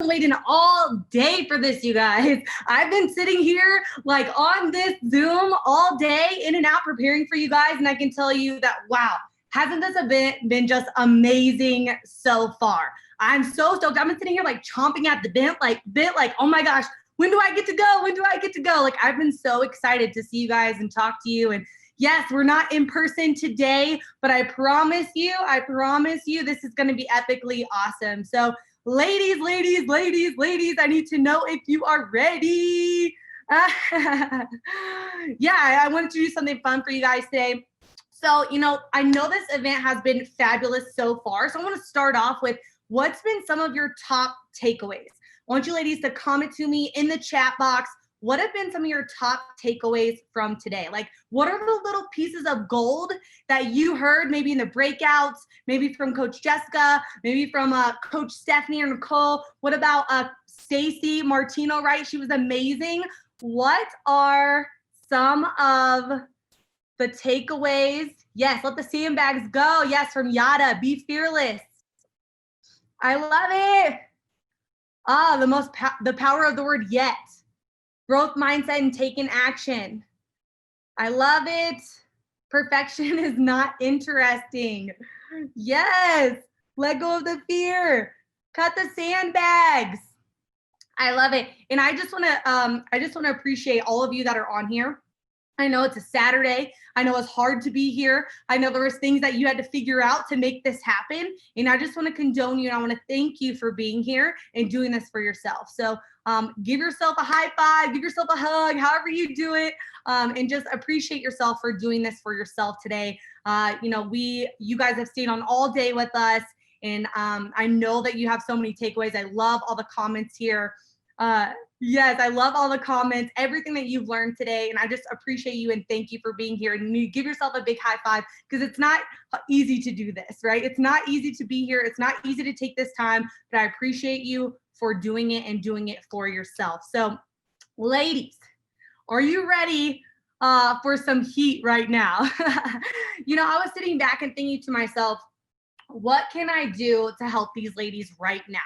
Waiting all day for this, you guys. I've been sitting here like on this Zoom all day, in and out, preparing for you guys, and I can tell you that, wow, hasn't this event been just amazing so far? I'm so stoked. I've been sitting here like chomping at the bit, like, oh my gosh, when do I get to go? When do I get to go? Like, I've been so excited to see you guys and talk to you. And yes, we're not in person today, but I promise you, this is going to be epically awesome. So ladies, I need to know if you are ready. Yeah, I wanted to do something fun for you guys today. So, I know this event has been fabulous so far. So I want to start off with what's been some of your top takeaways. I want you ladies to comment to me in the chat box. What have been some of your top takeaways from today? Like, what are the little pieces of gold that you heard maybe in the breakouts, maybe from Coach Jessica, maybe from Coach Stephanie or Nicole? What about Stacy Martino, right? She was amazing. What are some of the takeaways? Yes, let the sandbags go. Yes, from Yada, be fearless. I love it. The power of the word yet. Growth mindset and taking action. I love it. Perfection is not interesting. Yes. Let go of the fear. Cut the sandbags. I love it. And I just want to appreciate all of you that are on here. I know it's a Saturday. I know it's hard to be here. I know there was things that you had to figure out to make this happen. And I just want to condone you. And I want to thank you for being here and doing this for yourself. So give yourself a high five, give yourself a hug, however you do it. And just appreciate yourself for doing this for yourself today. You guys have stayed on all day with us. And I know that you have so many takeaways. I love all the comments here. Yes, I love all the comments, everything that you've learned today. And I just appreciate you and thank you for being here. And you give yourself a big high five, because it's not easy to do this, right? It's not easy to be here. It's not easy to take this time, but I appreciate you for doing it and doing it for yourself. So ladies, are you ready for some heat right now? I was sitting back and thinking to myself, what can I do to help these ladies right now,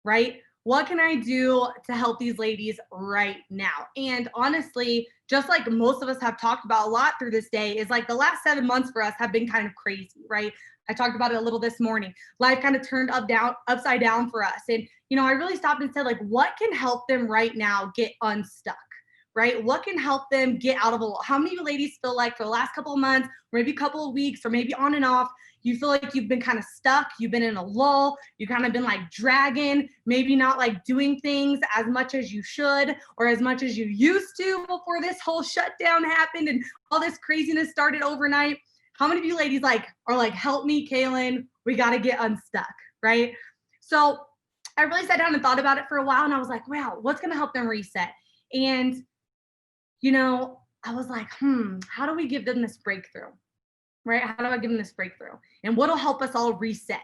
right? What can I do to help these ladies right now? And honestly, just like most of us have talked about a lot through this day, is like the last 7 months for us have been kind of crazy, right? I talked about it a little this morning. Life kind of turned upside down for us. And, I really stopped and said, like, what can help them right now get unstuck? Right? What can help them get out of a lull? How many of you ladies feel like for the last couple of months, or maybe a couple of weeks, or maybe on and off, you feel like you've been kind of stuck, you've been in a lull, you kind of been like dragging, maybe not like doing things as much as you should or as much as you used to before this whole shutdown happened and all this craziness started overnight? How many of you ladies are like, help me, Kaylin, we got to get unstuck, right? So I really sat down and thought about it for a while, and I was like, wow, what's going to help them reset? And I was like, how do we give them this breakthrough, right? How do I give them this breakthrough? And what'll help us all reset?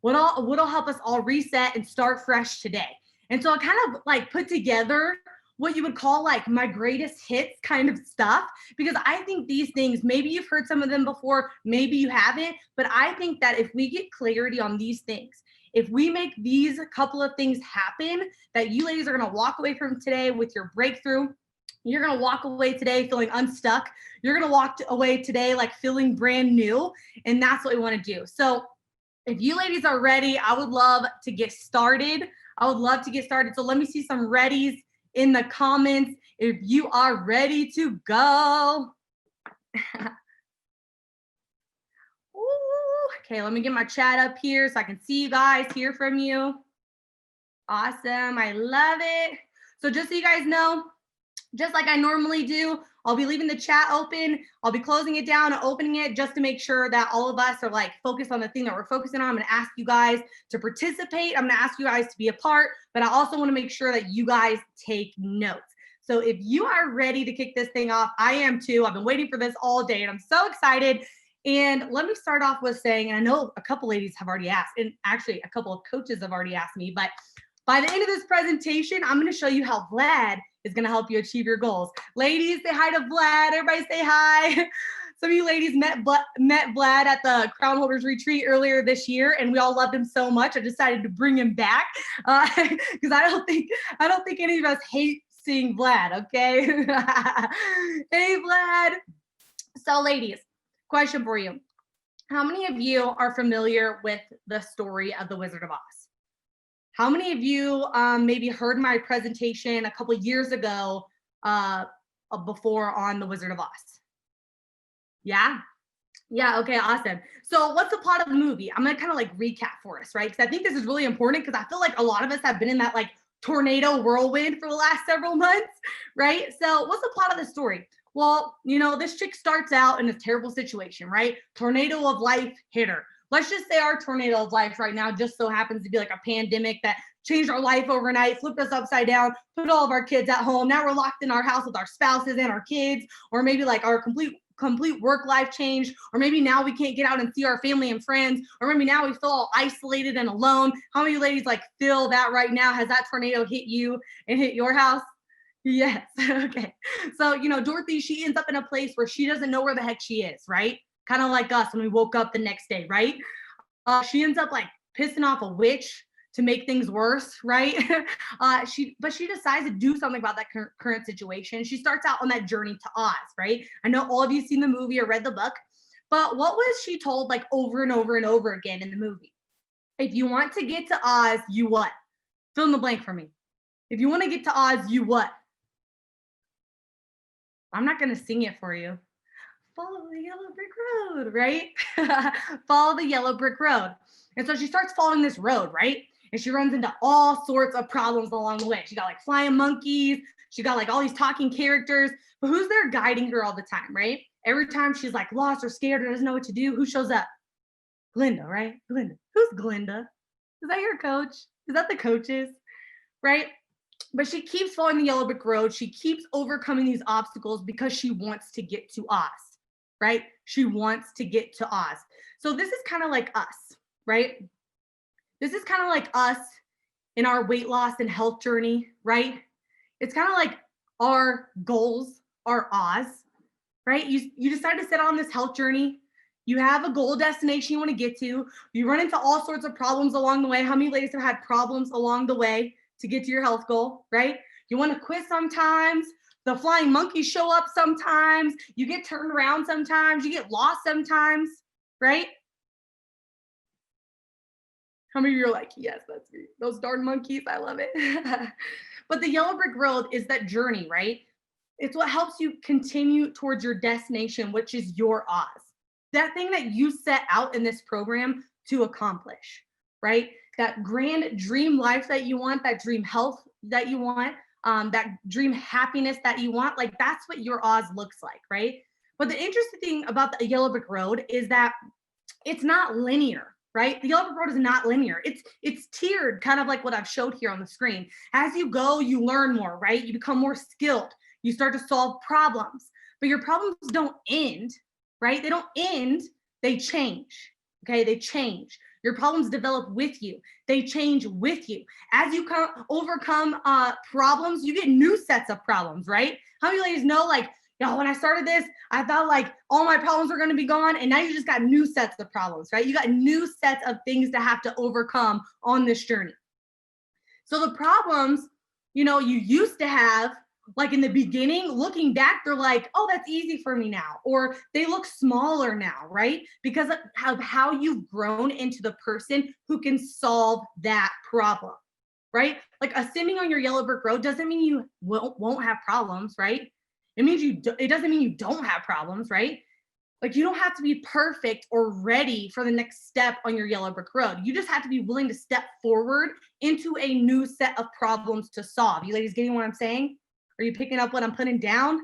What'll help us all reset and start fresh today? And so I kind of like put together what you would call like my greatest hits kind of stuff, because I think these things, maybe you've heard some of them before, maybe you haven't, but I think that if we get clarity on these things, if we make these couple of things happen, that you ladies are going to walk away from today with your breakthrough. You're going to walk away today feeling unstuck. You're going to walk away today like feeling brand new. And that's what we want to do. So if you ladies are ready, I would love to get started. So let me see some readies in the comments if you are ready to go. Ooh, okay, let me get my chat up here so I can see you guys, hear from you. Awesome. I love it. So just so you guys know, just like I normally do, I'll be leaving the chat open. I'll be closing it down and opening it just to make sure that all of us are like focused on the thing that we're focusing on. I'm going to ask you guys to participate. I'm going to ask you guys to be a part, but I also want to make sure that you guys take notes. So if you are ready to kick this thing off, I am too. I've been waiting for this all day and I'm so excited. And let me start off with saying, and I know a couple ladies have already asked, and actually a couple of coaches have already asked me, but by the end of this presentation, I'm going to show you how Vlad is going to help you achieve your goals. Ladies, say hi to Vlad. Everybody say hi. some of you ladies met Vlad at the Crown Holders Retreat earlier this year, and we all loved him so much, I decided to bring him back because I don't think any of us hate seeing Vlad, okay? Hey, Vlad. So, ladies, question for you. How many of you are familiar with the story of the Wizard of Oz? How many of you maybe heard my presentation a couple years ago before on the Wizard of Oz? Yeah? Yeah, okay, awesome. So what's the plot of the movie? I'm gonna kind of like recap for us, right? Because I think this is really important because I feel like a lot of us have been in that like tornado whirlwind for the last several months, right? So what's the plot of the story? Well, you know, this chick starts out in a terrible situation, right? Tornado of life hit her. Let's just say our tornado of life right now just so happens to be like a pandemic that changed our life overnight, flipped us upside down, put all of our kids at home. Now we're locked in our house with our spouses and our kids, or maybe like our complete work life changed, or maybe now we can't get out and see our family and friends, or maybe now we feel all isolated and alone. How many ladies like feel that right now? Has that tornado hit you and hit your house? Yes. Okay. So, you know, Dorothy, she ends up in a place where she doesn't know where the heck she is, right? Kind of like us when we woke up the next day, right? She ends up like pissing off a witch to make things worse, right? But she decides to do something about that current situation. She starts out on that journey to Oz, right? I know all of you seen the movie or read the book, but what was she told like over and over and over again in the movie? If you want to get to Oz, you what? Fill in the blank for me. If you want to get to Oz, you what? I'm not going to sing it for you. Follow the yellow brick road, right? Follow the yellow brick road. And so she starts following this road, right? And she runs into all sorts of problems along the way. She got like flying monkeys. She got like all these talking characters. But who's there guiding her all the time, right? Every time she's like lost or scared or doesn't know what to do, who shows up? Glinda, right? Glinda. Who's Glinda? Is that your coach? Is that the coaches? Right? But she keeps following the yellow brick road. She keeps overcoming these obstacles because she wants to get to Oz, right? She wants to get to Oz. So this is kind of like us, right? This is kind of like us in our weight loss and health journey, right? It's kind of like our goals are Oz, right? You decide to set on this health journey. You have a goal destination you want to get to. You run into all sorts of problems along the way. How many ladies have had problems along the way to get to your health goal, right? You want to quit sometimes. The flying monkeys show up sometimes. You get turned around sometimes. You get lost sometimes, right? How many of you are like, yes, that's me. Those darn monkeys, I love it. But the yellow brick road is that journey, right? It's what helps you continue towards your destination, which is your Oz. That thing that you set out in this program to accomplish, right? That grand dream life that you want, that dream health that you want, that dream happiness that you want, like that's what your Oz looks like, right? But the interesting thing about the yellow brick road is that it's not linear, right? The yellow brick road is not linear. It's tiered, kind of like what I've showed here on the screen. As you go, you learn more, right? You become more skilled. You start to solve problems, but your problems don't end, right? They don't end, they change, okay? They change. Your problems develop with you. They change with you. As you overcome problems, you get new sets of problems, right? How many ladies know, like, yo, when I started this, I thought like all my problems were gonna be gone, and now you just got new sets of problems, right? You got new sets of things to have to overcome on this journey. So the problems, you know, you used to have, like in the beginning, looking back, they're like, oh, that's easy for me now. Or they look smaller now, right? Because of how you've grown into the person who can solve that problem, right? Like ascending on your yellow brick road doesn't mean you won't have problems, right? It means it doesn't mean you don't have problems, right? Like you don't have to be perfect or ready for the next step on your yellow brick road. You just have to be willing to step forward into a new set of problems to solve. You ladies getting what I'm saying? Are you picking up what I'm putting down?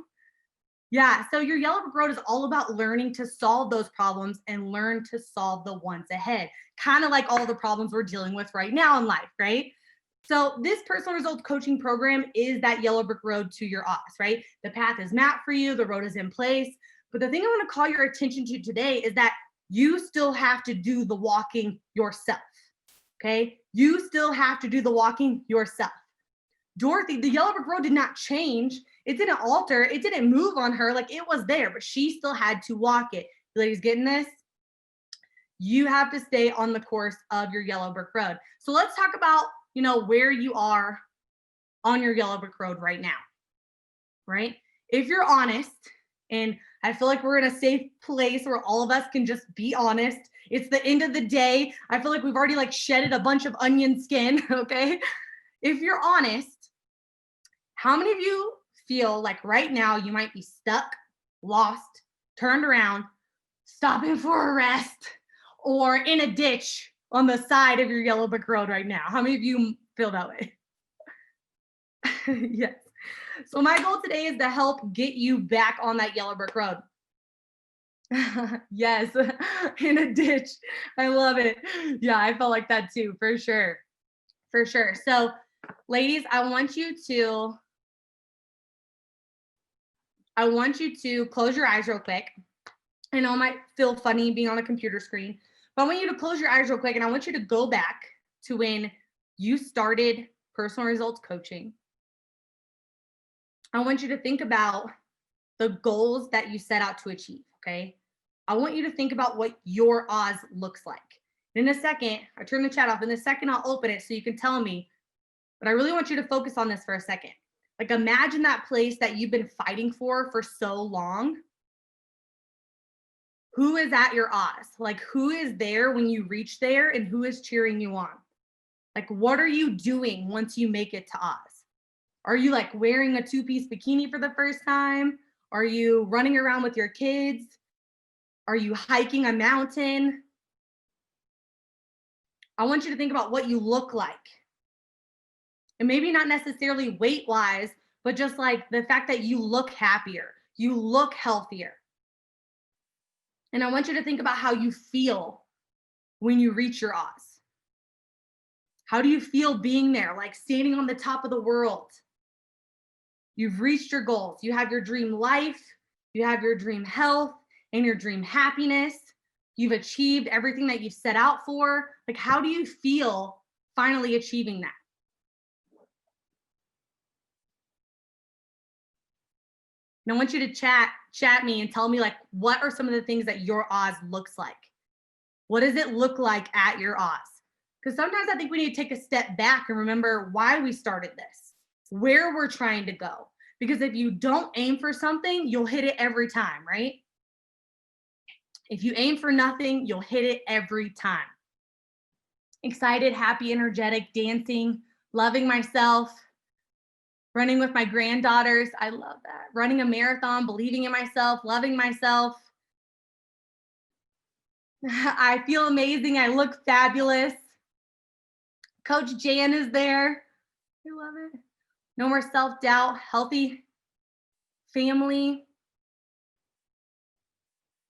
Yeah, so your yellow brick road is all about learning to solve those problems and learn to solve the ones ahead. Kind of like all the problems we're dealing with right now in life, right? So this personal results coaching program is that yellow brick road to your Oz, right? The path is mapped for you, the road is in place. But the thing I want to call your attention to today is that you still have to do the walking yourself, okay? You still have to do the walking yourself. Dorothy, the yellow brick road did not change. It didn't alter, it didn't move on her, like it was there, but she still had to walk it. You ladies getting this? You have to stay on the course of your yellow brick road. So let's talk about, where you are on your yellow brick road right now, right? If you're honest, and I feel like we're in a safe place where all of us can just be honest. It's the end of the day. I feel like we've already like shedded a bunch of onion skin, okay? If you're honest, how many of you feel like right now you might be stuck, lost, turned around, stopping for a rest, or in a ditch on the side of your yellow brick road right now? How many of you feel that way? Yes. So my goal today is to help get you back on that yellow brick road. Yes, in a ditch. I love it. Yeah, I felt like that too, for sure. For sure. So ladies, I want you to close your eyes real quick. I know it might feel funny being on a computer screen, but I want you to close your eyes real quick, and I want you to go back to when you started personal results coaching. I want you to think about the goals that you set out to achieve, okay? I want you to think about what your Oz looks like. In a second, I turn the chat off. In a second, I'll open it so you can tell me, but I really want you to focus on this for a second. Like imagine that place that you've been fighting for so long. Who is at your Oz? Like who is there when you reach there, and who is cheering you on? Like what are you doing once you make it to Oz? Are you like wearing a two-piece bikini for the first time? Are you running around with your kids? Are you hiking a mountain? I want you to think about what you look like. And maybe not necessarily weight-wise, but just like the fact that you look happier, you look healthier. And I want you to think about how you feel when you reach your Oz. How do you feel being there, like standing on the top of the world? You've reached your goals. You have your dream life, you have your dream health, and your dream happiness. You've achieved everything that you've set out for. Like, how do you feel finally achieving that? And I want you to chat me and tell me, like, what are some of the things that your Oz looks like? What does it look like at your Oz? Because sometimes I think we need to take a step back and remember why we started this, where we're trying to go. Because if you don't aim for something, you'll hit it every time, right? If you aim for nothing, you'll hit it every time. Excited, happy, energetic, dancing, loving myself, running with my granddaughters. I love that. Running a marathon, believing in myself, loving myself. I feel amazing. I look fabulous. Coach Jan is there. I love it. No more self-doubt, healthy family,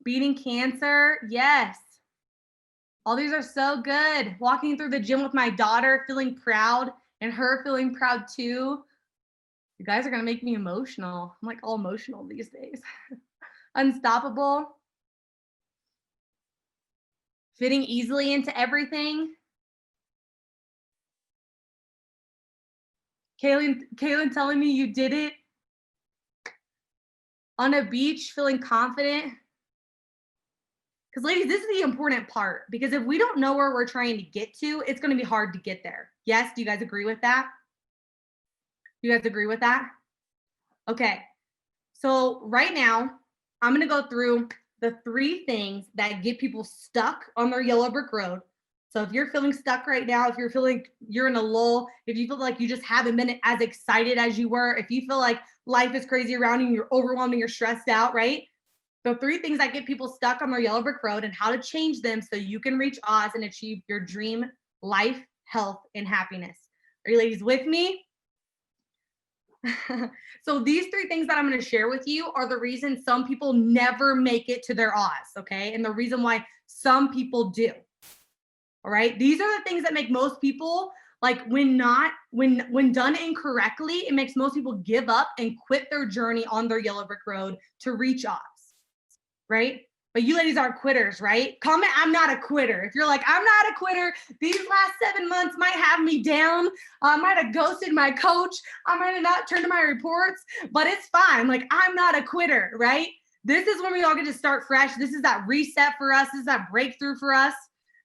beating cancer. Yes. All these are so good. Walking through the gym with my daughter, feeling proud, and her feeling proud too. You guys are going to make me emotional. I'm like all emotional these days. Unstoppable. Fitting easily into everything. Kaylin telling me you did it. On a beach, feeling confident. Because ladies, this is the important part, because if we don't know where we're trying to get to, it's going to be hard to get there. Yes, do you guys agree with that? You guys agree with that? Okay, so right now, I'm going to go through the 3 things that get people stuck on their yellow brick road. So if you're feeling stuck right now, if you're feeling you're in a lull, if you feel like you just haven't been as excited as you were, if you feel like life is crazy around you and you're overwhelmed and you're stressed out, right? So 3 things that get people stuck on their yellow brick road and how to change them so you can reach Oz and achieve your dream life, health, and happiness. Are you ladies with me? So these 3 things that I'm going to share with you are the reason some people never make it to their Oz, okay? And the reason why some people do. All right? These are the things that make most people, like when done incorrectly, it makes most people give up and quit their journey on their yellow brick road to reach Oz. Right? But you ladies aren't quitters, right? Comment, I'm not a quitter. If you're like, I'm not a quitter, these last 7 months might have me down. I might have ghosted my coach. I might have not turned to my reports, but it's fine. Like, I'm not a quitter, right? This is when we all get to start fresh. This is that reset for us. This is that breakthrough for us.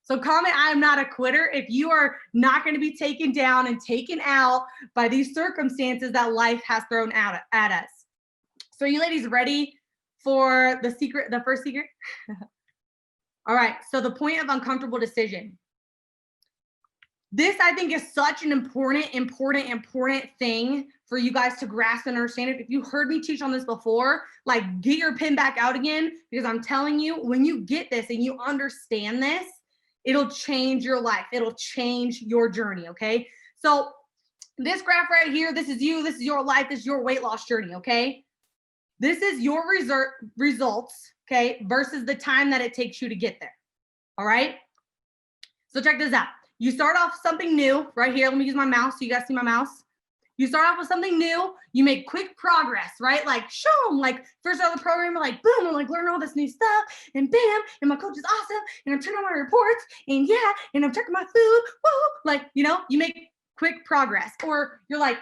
So comment, I'm not a quitter, if you are not going to be taken down and taken out by these circumstances that life has thrown out at us. So are you ladies ready for the secret, the first secret? All right, so the point of uncomfortable decision. This, I think, is such an important thing for you guys to grasp and understand it. If you heard me teach on this before, like, get your pen back out again, because I'm telling you, when you get this and you understand this, it'll change your life. It'll change your journey, okay? So this graph right here, this is you, this is your life, this is your weight loss journey, okay? This is your results, okay, versus the time that it takes you to get there, all right? So check this out. You start off something new right here. Let me use my mouse so you guys see my mouse. You start off with something new. You make quick progress, right? Like, shoom, like first out of the program, like, boom, I'm like learning all this new stuff, and bam, and my coach is awesome, and I'm turning on my reports, and yeah, and I'm checking my food, woo, like, you know, you make quick progress. Or you're like,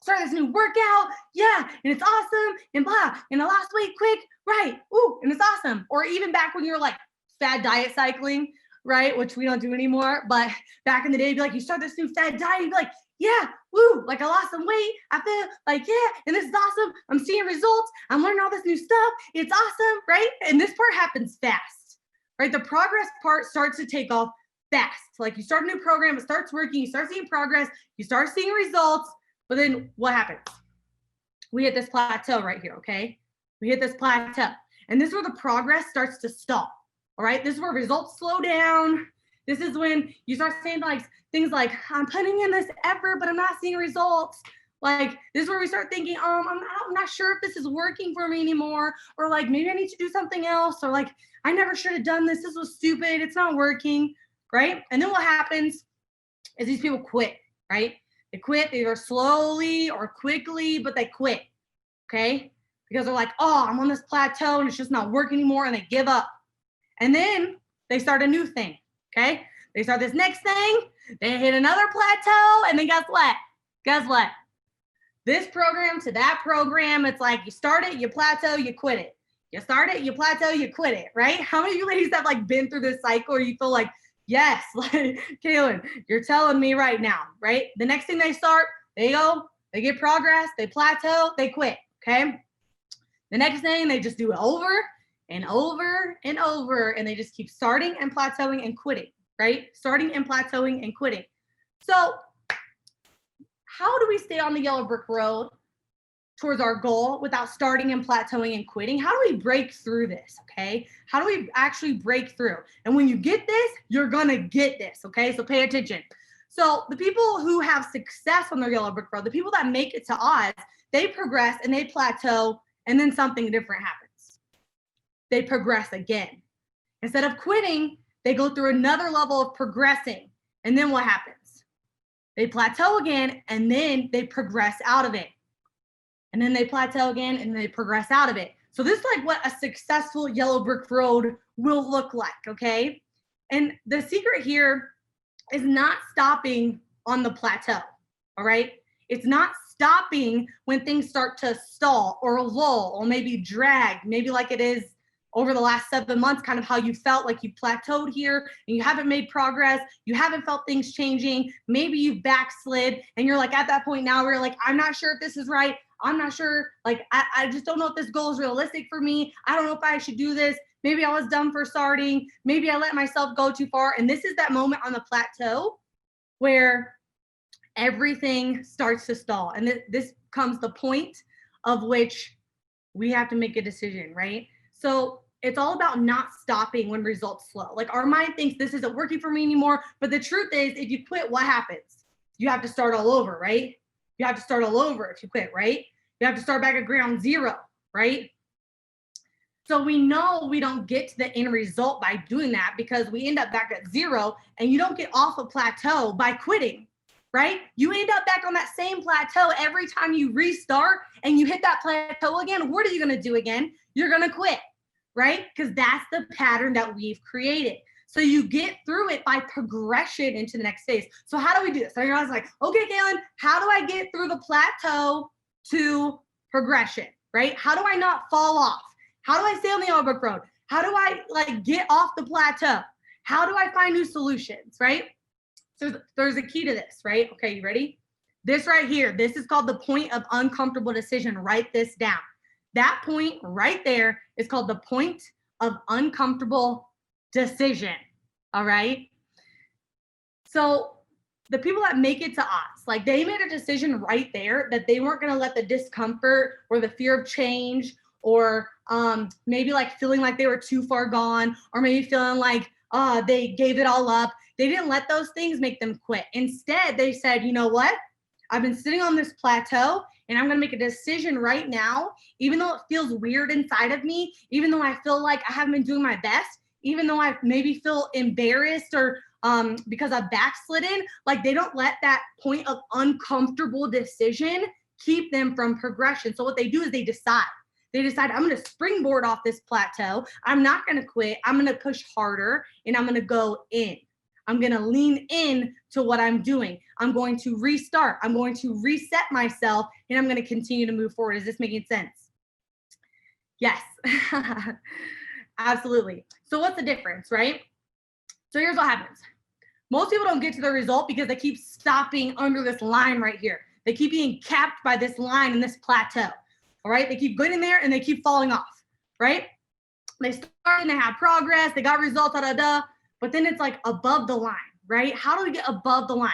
start this new workout, yeah, and it's awesome, and blah, and I lost weight quick, right, ooh, and it's awesome. Or even back when you were like fad diet cycling, right, which we don't do anymore, but back in the day, you'd be like, you start this new fad diet, you'd be like, yeah, woo, like I lost some weight, I feel like, yeah, and this is awesome, I'm seeing results, I'm learning all this new stuff, it's awesome, right? And this part happens fast, right? The progress part starts to take off fast. Like, you start a new program, it starts working, you start seeing progress, you start seeing results, but then what happens? We hit this plateau right here, okay? We hit this plateau, and this is where the progress starts to stall, all right? This is where results slow down. This is when you start saying like things like, I'm putting in this effort, but I'm not seeing results. Like, this is where we start thinking, I'm not sure if this is working for me anymore, or like, maybe I need to do something else, or like, I never should have done this. This was stupid. It's not working, right? And then what happens is these people quit, right? They quit either slowly or quickly, but they quit, okay? Because they're like, oh, I'm on this plateau and it's just not working anymore, and they give up. And then they start a new thing, okay? They start this next thing, they hit another plateau, and then guess what? Guess what? This program to that program, it's like you start it, you plateau, you quit it. You start it, you plateau, you quit it, right? How many of you ladies have like been through this cycle where you feel like, yes, like, Kaylin, you're telling me right now, right? The next thing they start, they go, they get progress, they plateau, they quit, okay? The next thing, they just do it over and over and over, and they just keep starting and plateauing and quitting, right? Starting and plateauing and quitting. So how do we stay on the yellow brick road towards our goal without starting and plateauing and quitting? How do we break through this, okay? How do we actually break through? And when you get this, you're gonna get this, okay? So pay attention. So the people who have success on their yellow brick road, the people that make it to Oz, they progress and they plateau, and then something different happens. They progress again. Instead of quitting, they go through another level of progressing. And then what happens? They plateau again, and then they progress out of it. And then they plateau again, and they progress out of it. So this is like what a successful yellow brick road will look like, okay? And the secret here is not stopping on the plateau, all right? It's not stopping when things start to stall or lull or maybe drag, maybe like it is over the last 7 months, kind of how you felt like you plateaued here and you haven't made progress, you haven't felt things changing, maybe you've backslid and you're like at that point now where you're like, I'm not sure if this is right, I'm not sure, like I just don't know if this goal is realistic for me, I don't know if I should do this, maybe I was dumb for starting, maybe I let myself go too far. And this is that moment on the plateau where everything starts to stall. And this comes the point of which we have to make a decision, right? So it's all about not stopping when results slow. Like our mind thinks this isn't working for me anymore, but the truth is if you quit, what happens? You have to start all over, right? You have to start all over if you quit, right? You have to start back at ground zero, right? So we know we don't get to the end result by doing that because we end up back at zero, and you don't get off a plateau by quitting, right? You end up back on that same plateau every time you restart and you hit that plateau again. What are you going to do again? You're going to quit. right? Because that's the pattern that we've created. So you get through it by progression into the next phase. So how do we do this? So you're always like, okay, Kaylin, how do I get through the plateau to progression, right? How do I not fall off? How do I stay on the yellow brick road? How do I like get off the plateau? How do I find new solutions, right? So there's a key to this, right? Okay, you ready? This right here, this is called the point of uncomfortable decision. Write this down. That point right there is called the point of uncomfortable decision. All right. So the people that make it to us, like they made a decision right there that they weren't going to let the discomfort or the fear of change or maybe like feeling like they were too far gone or maybe feeling like they gave it all up. They didn't let those things make them quit. Instead, they said, you know what? I've been sitting on this plateau and I'm going to make a decision right now, even though it feels weird inside of me, even though I feel like I haven't been doing my best, even though I maybe feel embarrassed or because I've backslidden, like they don't let that point of uncomfortable decision keep them from progression. So what they do is they decide, I'm going to springboard off this plateau. I'm not going to quit. I'm going to push harder and I'm going to go in. I'm going to lean in to what I'm doing. I'm going to restart. I'm going to reset myself and I'm going to continue to move forward. Is this making sense? Yes, absolutely. So what's the difference, right? So here's what happens. Most people don't get to the result because they keep stopping under this line right here. They keep being capped by this line and this plateau. All right. They keep getting there and they keep falling off, right? They start and they have progress. They got results, but then it's like above the line, right? How do we get above the line?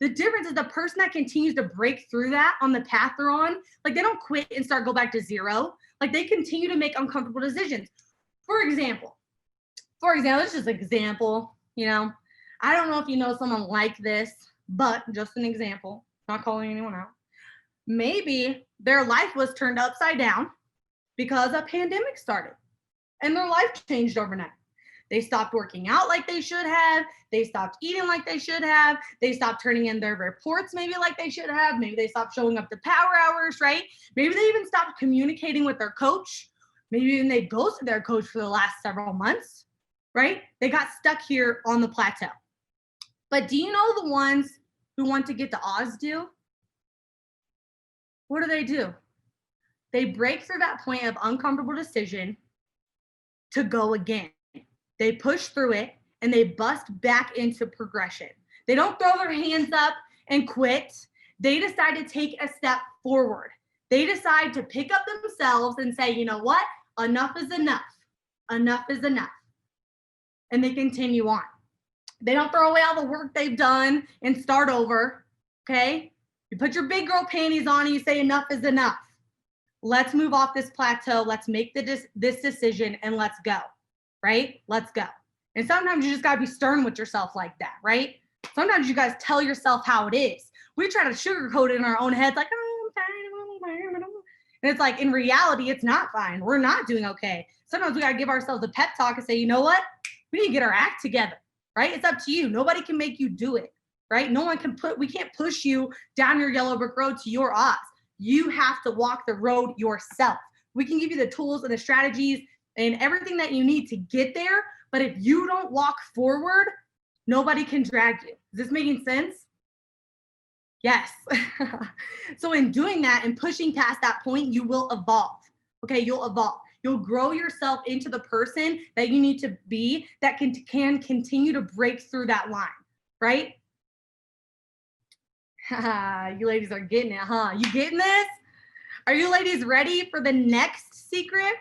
The difference is the person that continues to break through that on the path they're on, like they don't quit and go back to zero. Like they continue to make uncomfortable decisions. For example, it's just an example, you know, I don't know if you know someone like this, but just an example, not calling anyone out. Maybe their life was turned upside down because a pandemic started and their life changed overnight. They stopped working out like they should have. They stopped eating like they should have. They stopped turning in their reports maybe like they should have. Maybe they stopped showing up to power hours, right? Maybe they even stopped communicating with their coach. Maybe even they ghosted their coach for the last several months, right? They got stuck here on the plateau. But do you know the ones who want to get to Oz do? What do? They break through that point of uncomfortable decision to go again. They push through it and they bust back into progression. They don't throw their hands up and quit. They decide to take a step forward. They decide to pick up themselves and say, you know what? Enough is enough. Enough is enough. And they continue on. They don't throw away all the work they've done and start over, okay? You put your big girl panties on and you say enough is enough. Let's move off this plateau. Let's make this decision and let's go, right? Let's go. And sometimes you just gotta be stern with yourself like that, right? Sometimes you guys tell yourself how it is. We try to sugarcoat it in our own heads like, oh, I'm fine. And it's like, in reality, it's not fine. We're not doing okay. Sometimes we gotta give ourselves a pep talk and say, you know what? We need to get our act together, right? It's up to you. Nobody can make you do it, right? We can't push you down your yellow brick road to your odds. You have to walk the road yourself. We can give you the tools and the strategies and everything that you need to get there. But if you don't walk forward, nobody can drag you. Is this making sense? Yes. So in doing that and pushing past that point, you will evolve. Okay, you'll evolve. You'll grow yourself into the person that you need to be that can continue to break through that line, right? You ladies are getting it, huh? You getting this? Are you ladies ready for the next secret?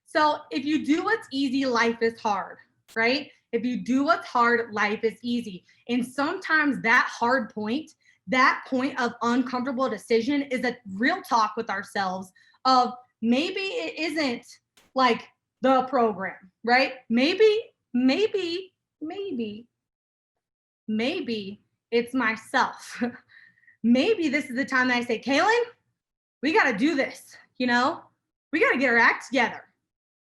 So if you do what's easy, life is hard, right? If you do what's hard, life is easy. And sometimes that hard point, that point of uncomfortable decision is a real talk with ourselves of maybe it isn't like the program, right? Maybe it's myself. Maybe this is the time that I say, Kaylin, we got to do this. You know, we got to get our act together.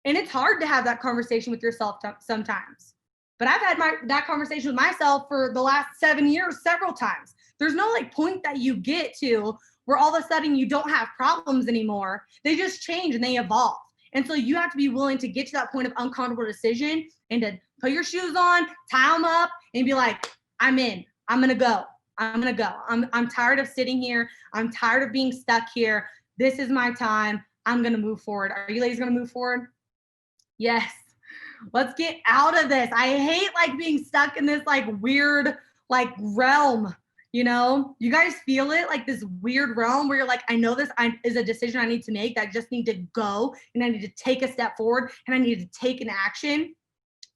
And it's hard to have that conversation with yourself sometimes. But I've had that conversation with myself for the last 7 years, several times. There's no like point that you get to where all of a sudden you don't have problems anymore. They just change and they evolve. And so you have to be willing to get to that point of uncomfortable decision and to put your shoes on, tie them up, and be like, I'm in. I'm gonna go. I'm gonna go. I'm tired of sitting here. I'm tired of being stuck here. This is my time. I'm gonna move forward. Are you ladies gonna move forward? Yes. Let's get out of this. I hate like being stuck in this like weird like realm. You know, you guys feel it, like this weird realm where you're like, I know this is a decision I need to make, that I just need to go and I need to take a step forward and I need to take an action,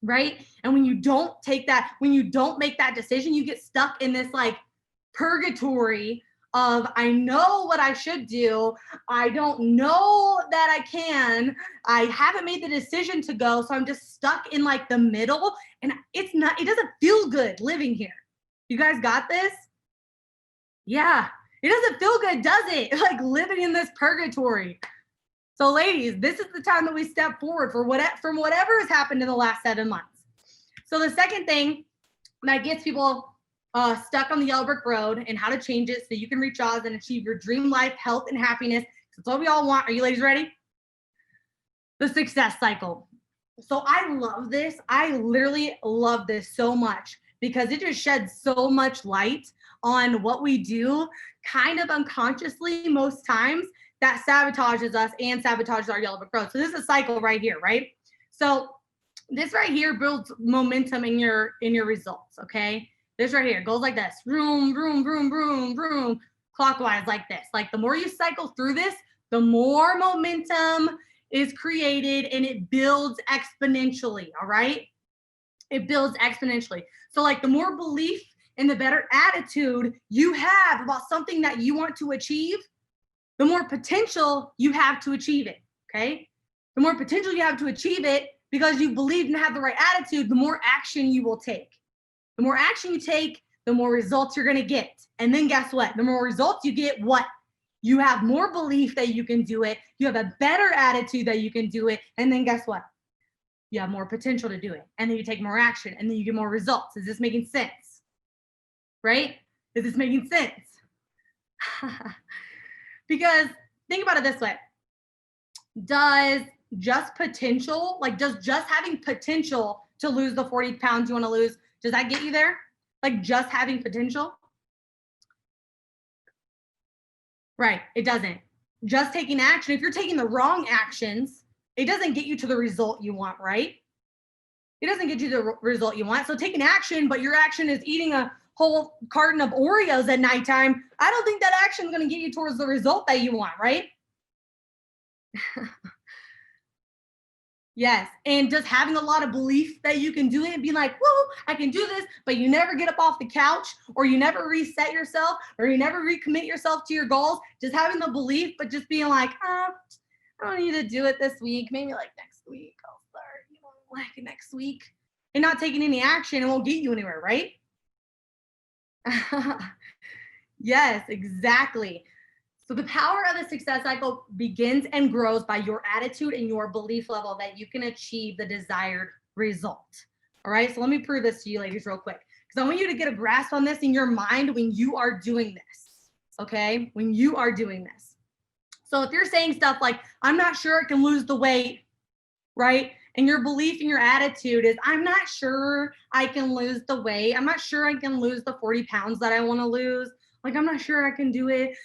right? And when you don't take that, when you don't make that decision, you get stuck in this like purgatory of, I know what I should do. I don't know that I can. I haven't made the decision to go. So I'm just stuck in like the middle, and it doesn't feel good living here. You guys got this? Yeah, it doesn't feel good, does it? Like living in this purgatory. So ladies, this is the time that we step forward from whatever has happened in the last 7 months. So the second thing that gets people stuck on the yellow brick road and how to change it so you can reach Oz and achieve your dream life, health, and happiness. That's what we all want. Are you ladies ready? The success cycle. So I love this. I literally love this so much because it just sheds so much light on what we do kind of unconsciously most times that sabotages us and sabotages our yellow brick road. So this is a cycle right here, right? So this right here builds momentum in your results, okay? This right here goes like this, vroom, vroom, vroom, vroom, vroom, clockwise like this. Like the more you cycle through this, the more momentum is created and it builds exponentially, all right? It builds exponentially. So like the more belief and the better attitude you have about something that you want to achieve, the more potential you have to achieve it, okay? The more potential you have to achieve it because you believe and have the right attitude, the more action you will take. The more action you take, the more results you're gonna get. And then guess what? The more results you get, what? You have more belief that you can do it. You have a better attitude that you can do it. And then guess what? You have more potential to do it. And then you take more action and then you get more results. Is this making sense? Right? Is this making sense? Because think about it this way. Does just potential, like does just having potential to lose the 40 pounds you want to lose, does that get you there? Like just having potential? Right, it doesn't. Just taking action, if you're taking the wrong actions, it doesn't get you to the result you want, right? It doesn't get you the result you want. So taking action, but your action is eating a whole carton of Oreos at nighttime, I don't think that action is going to get you towards the result that you want, right? Yes. And just having a lot of belief that you can do it and be like, whoa, I can do this, but you never get up off the couch or you never reset yourself or you never recommit yourself to your goals. Just having the belief, but just being like, I don't need to do it this week. Maybe like next week I'll start, like next week, and not taking any action, it won't get you anywhere, right? Yes, exactly. So the power of the success cycle begins and grows by your attitude and your belief level that you can achieve the desired result. All right, so let me prove this to you ladies real quick, because I want you to get a grasp on this in your mind when you are doing this, okay? When you are doing this. So if you're saying stuff like, I'm not sure I can lose the weight, right? And your belief and your attitude is, I'm not sure I can lose the weight. I'm not sure I can lose the 40 pounds that I want to lose. Like, I'm not sure I can do it.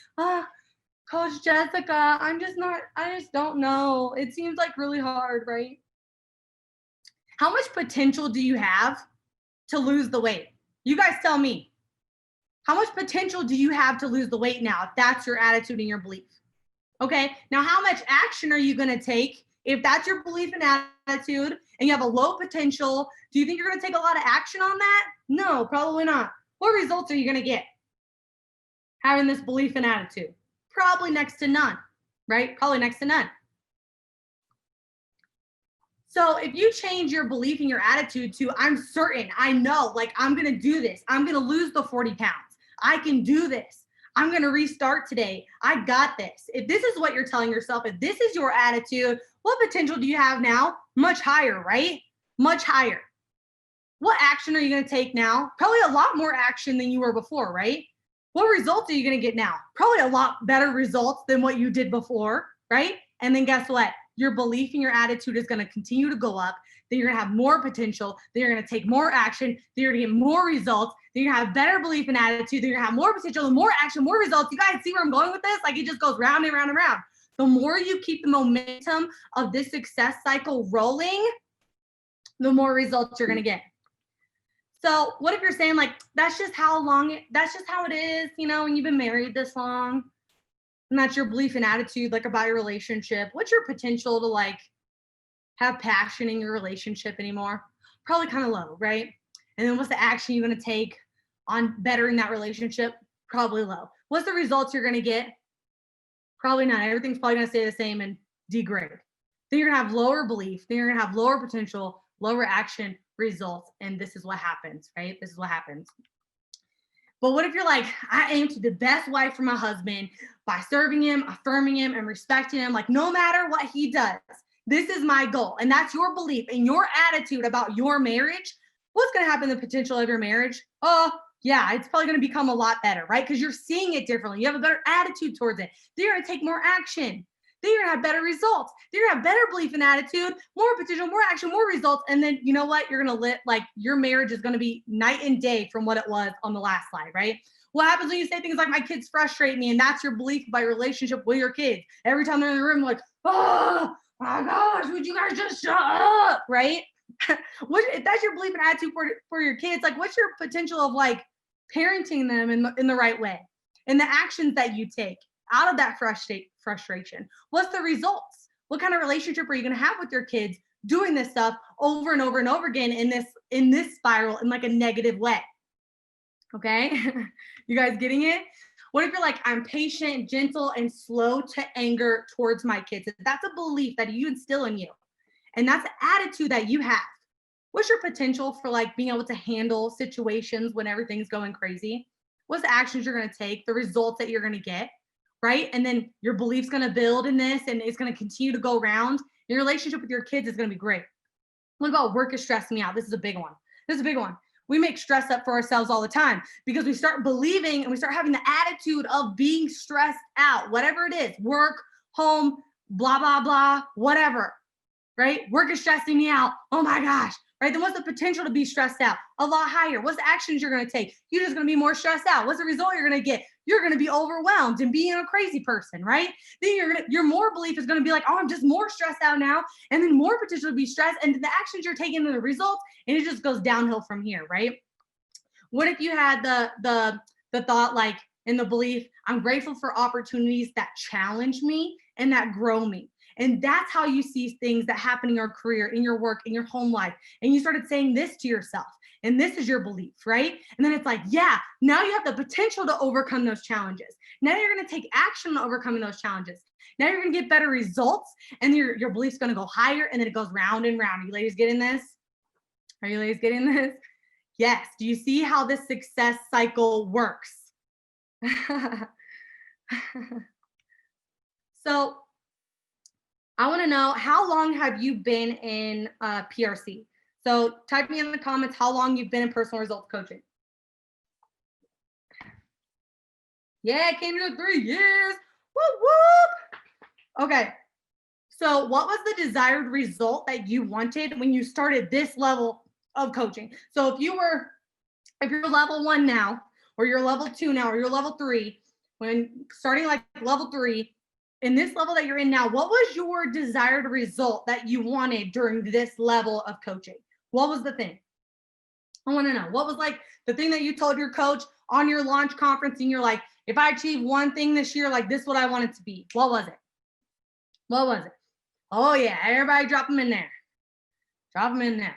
Coach Jessica, I just don't know. It seems like really hard, right? How much potential do you have to lose the weight? You guys tell me. How much potential do you have to lose the weight now if that's your attitude and your belief? Okay, now how much action are you going to take if that's your belief and attitude and you have a low potential? Do you think you're going to take a lot of action on that? No, probably not. What results are you going to get having this belief and attitude? Probably next to none, right? Probably next to none. So if you change your belief and your attitude to, I'm certain, I know, like I'm going to do this. I'm going to lose the 40 pounds. I can do this. I'm going to restart today. I got this. If this is what you're telling yourself, if this is your attitude, what potential do you have now? Much higher, right? Much higher. What action are you going to take now? Probably a lot more action than you were before, right? What results are you going to get now? Probably a lot better results than what you did before, right? And then guess what? your belief and your attitude is going to continue to go up, then you're going to have more potential, then you're going to take more action, then you're going to get more results, then you're going to have better belief and attitude, then you're going to have more potential, more action, more results. You guys see where I'm going with this? Like, it just goes round and round and round. The more you keep the momentum of this success cycle rolling, the more results you're going to get. So what if you're saying, like, that's just how it is, you know, when you've been married this long, and that's your belief and attitude, like, about your relationship. What's your potential to, like, have passion in your relationship anymore? Probably kind of low, right? And then what's the action you're going to take on bettering that relationship? Probably low. What's the results you're going to get? Probably not. Everything's probably going to stay the same and degrade. Then you're going to have lower belief. Then you're going to have lower potential, lower action, results. And this is what happens, right? This is what happens. But what if you're like, I aim to be the best wife for my husband by serving him, affirming him, and respecting him, like, no matter what he does, this is my goal. And that's your belief and your attitude about your marriage. What's going to happen in the potential of your marriage? Oh, yeah, it's probably going to become a lot better, right? Because you're seeing it differently. You have a better attitude towards it. Then you're going to take more action. Then you're going to have better results. Then you're going to have better belief and attitude, more potential, more action, more results. And then, you know what? You're going to live, like, your marriage is going to be night and day from what it was on the last slide, right? What happens when you say things like, my kids frustrate me, and that's your belief about your relationship with your kids? Every time they're in the room, like, oh my gosh, would you guys just shut up, right? If that's your belief and attitude for your kids, like, what's your potential of, like, parenting them in the right way, and the actions that you take out of that frustration? What's the results? What kind of relationship are you going to have with your kids doing this stuff over and over and over again in this spiral in, like, a negative way? Okay. You guys getting it? What if you're like, I'm patient, gentle, and slow to anger towards my kids? That's a belief that you instill in you, and that's an attitude that you have. What's your potential for, like, being able to handle situations when everything's going crazy? What's the actions you're going to take, the results that you're going to get, right? And then your belief's going to build in this, and it's going to continue to go around. Your relationship with your kids is going to be great. What about work is stressing me out? This is a big one. This is a big one. We make stress up for ourselves all the time because we start believing and we start having the attitude of being stressed out, whatever it is, work, home, blah, blah, blah, whatever, right? Work is stressing me out. Oh my gosh. Right? Then what's the potential to be stressed out? A lot higher. What's the actions you're going to take? You're just going to be more stressed out. What's the result you're going to get? You're going to be overwhelmed and being a crazy person, right? Then your more belief is going to be like, oh, I'm just more stressed out now. And then more potential to be stressed. And the actions you're taking and the results, and it just goes downhill from here, right? What if you had the thought, like, in the belief, I'm grateful for opportunities that challenge me and that grow me. And that's how you see things that happen in your career, in your work, in your home life. And you started saying this to yourself. And this is your belief, right? And then it's like, yeah, now you have the potential to overcome those challenges. Now you're going to take action on overcoming those challenges. Now you're going to get better results, and your belief's going to go higher, and then it goes round and round. Are you ladies getting this? Are you ladies getting this? Yes. Do you see how this success cycle works? So I want to know, how long have you been in PRC? So type me in the comments how long you've been in personal results coaching. Yeah, it came to 3 years. Whoop, whoop. Okay. So what was the desired result that you wanted when you started this level of coaching? So if you're level 1 now, or you're level 2 now, or you're level 3, when starting like level 3, in this level that you're in now, what was your desired result that you wanted during this level of coaching? What was the thing? I want to know. What was, like, the thing that you told your coach on your launch conference, and you're like, if I achieve one thing this year, like, this is what I want it to be. What was it? What was it? Oh yeah, everybody drop them in there. Drop them in there.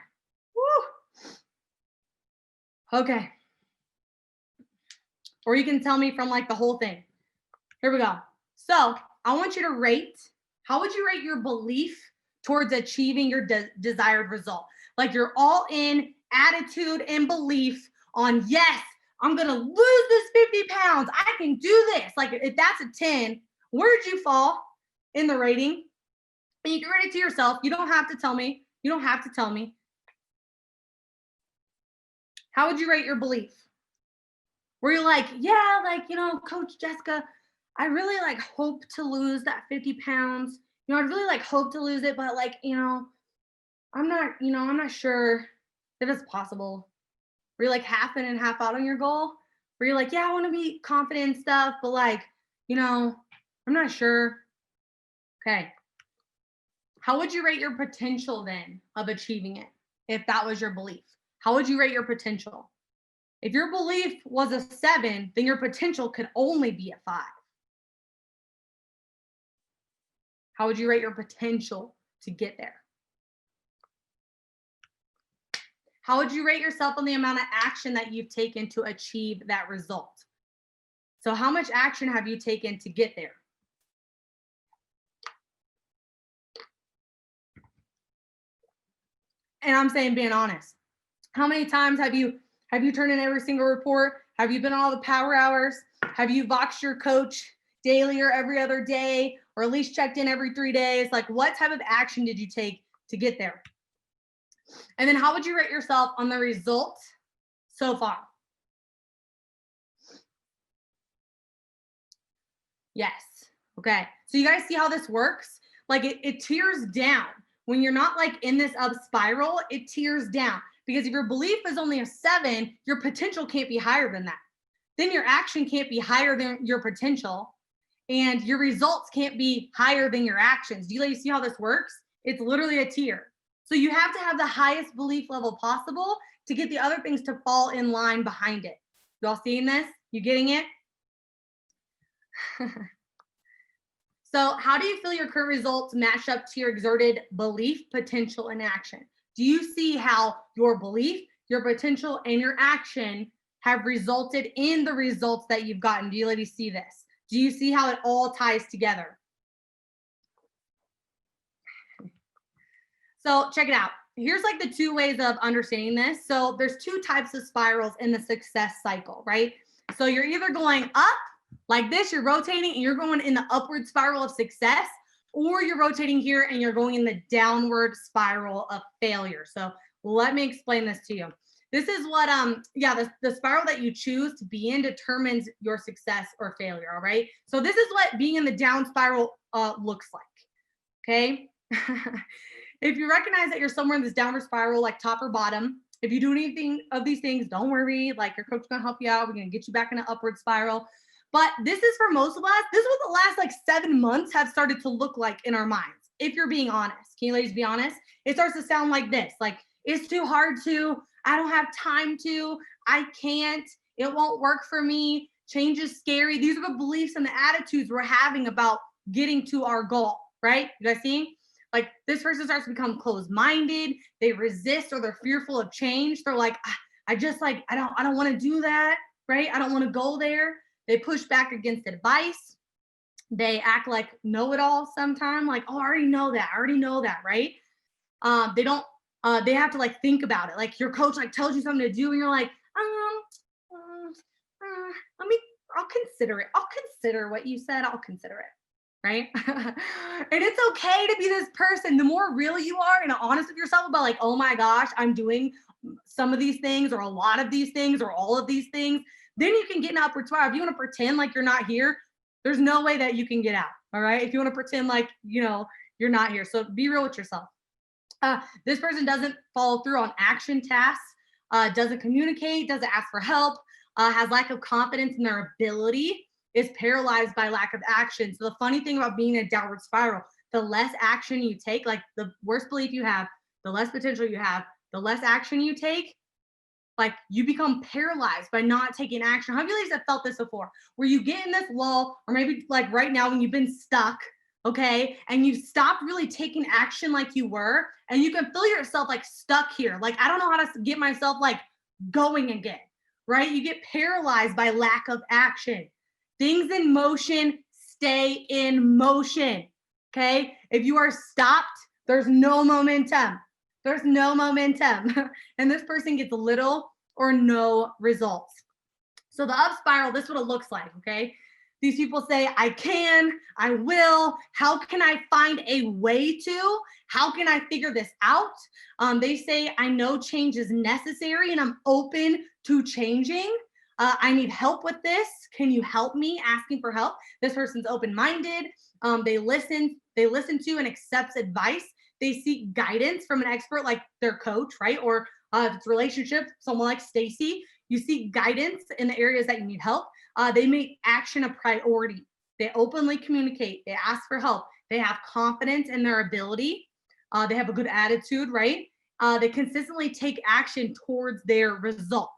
Woo. Okay. Or you can tell me from, like, the whole thing. Here we go. So I want you to rate, how would you rate your belief towards achieving your desired result? Like, your all in attitude and belief on, yes, I'm going to lose this 50 pounds. I can do this. Like, if that's a 10, where'd you fall in the rating? And you can rate it to yourself. You don't have to tell me. You don't have to tell me. How would you rate your belief? Where you're like, yeah, like, you know, Coach Jessica, I really, like, hope to lose that 50 pounds. I'd really like hope to lose it, but like, I'm not sure if it's possible. Where you're like half in and half out on your goal, where you're like, yeah, I want to be confident and stuff, but like, I'm not sure. Okay. How would you rate your potential then of achieving it if that was your belief? How would you rate your potential? If your belief was a 7, then your potential could only be a 5. How would you rate your potential to get there? How would you rate yourself on the amount of action that you've taken to achieve that result? So how much action have you taken to get there? And I'm saying being honest. How many times have you turned in every single report? Have you been on all the power hours? Have you boxed your coach daily or every other day, or at least checked in every 3 days? Like, what type of action did you take to get there? And then how would you rate yourself on the results so far? Yes. Okay. So you guys see how this works? Like it tears down. When you're not like in this up spiral, it tears down. Because if your belief is only a 7, your potential can't be higher than that. Then your action can't be higher than your potential. And your results can't be higher than your actions. Do you ladies see how this works? It's literally a tier. So you have to have the highest belief level possible to get the other things to fall in line behind it. Y'all seeing this? You getting it? So how do you feel your current results match up to your exerted belief, potential, and action? Do you see how your belief, your potential, and your action have resulted in the results that you've gotten? Do you ladies see this? Do you see how it all ties together? So check it out. Here's like the 2 ways of understanding this. So there's 2 types of spirals in the success cycle, right? So you're either going up like this, you're rotating and you're going in the upward spiral of success, or you're rotating here and you're going in the downward spiral of failure. So let me explain this to you. This is what, the spiral that you choose to be in determines your success or failure, all right? So this is what being in the down spiral looks like, okay? If you recognize that you're somewhere in this downward spiral, like top or bottom, if you do anything of these things, don't worry, like your coach is gonna help you out. We're gonna get you back in an upward spiral. But this is for most of us, this is what the last like 7 months have started to look like in our minds. If you're being honest, can you ladies be honest? It starts to sound like this, like it's too hard to, I don't have time to, I can't, it won't work for me, change is scary. These are the beliefs and the attitudes we're having about getting to our goal, right? You guys see? Like this person starts to become closed-minded, they resist or they're fearful of change. They're like, I don't want to do that, right? I don't want to go there. They push back against advice. They act like know-it-all sometimes, like, oh, I already know that, right? They have to like think about it. Like your coach like tells you something to do and you're like, I'll consider it. I'll consider what you said. I'll consider it, right? And it's okay to be this person. The more real you are and honest with yourself about like, oh my gosh, I'm doing some of these things or a lot of these things or all of these things, then you can get an upward spiral. If you want to pretend like you're not here, there's no way that you can get out. All right. If you want to pretend like, you're not here. So be real with yourself. This person doesn't follow through on action tasks, doesn't communicate, doesn't ask for help, has lack of confidence in their ability, is paralyzed by lack of action. So the funny thing about being in a downward spiral, the less action you take, like the worse belief you have, the less potential you have, the less action you take, like you become paralyzed by not taking action. How many of you guys have felt this before? Where you get in this lull, or maybe like right now when you've been stuck, okay, and you stopped really taking action like you were, and you can feel yourself like stuck here. Like, I don't know how to get myself like going again, right? You get paralyzed by lack of action. Things in motion stay in motion, okay? If you are stopped, there's no momentum. There's no momentum. And this person gets little or no results. So the up spiral, this is what it looks like, okay? These people say, I can, I will. How can I find a way to? How can I figure this out? They say, I know change is necessary and I'm open to changing. I need help with this. Can you help me? Asking for help. This person's open-minded. They listen to and accepts advice. They seek guidance from an expert like their coach, right? Or if it's relationship, someone like Stacy, you seek guidance in the areas that you need help. They make action a priority. They openly communicate. They ask for help. They have confidence in their ability. They have a good attitude, right? They consistently take action towards their result,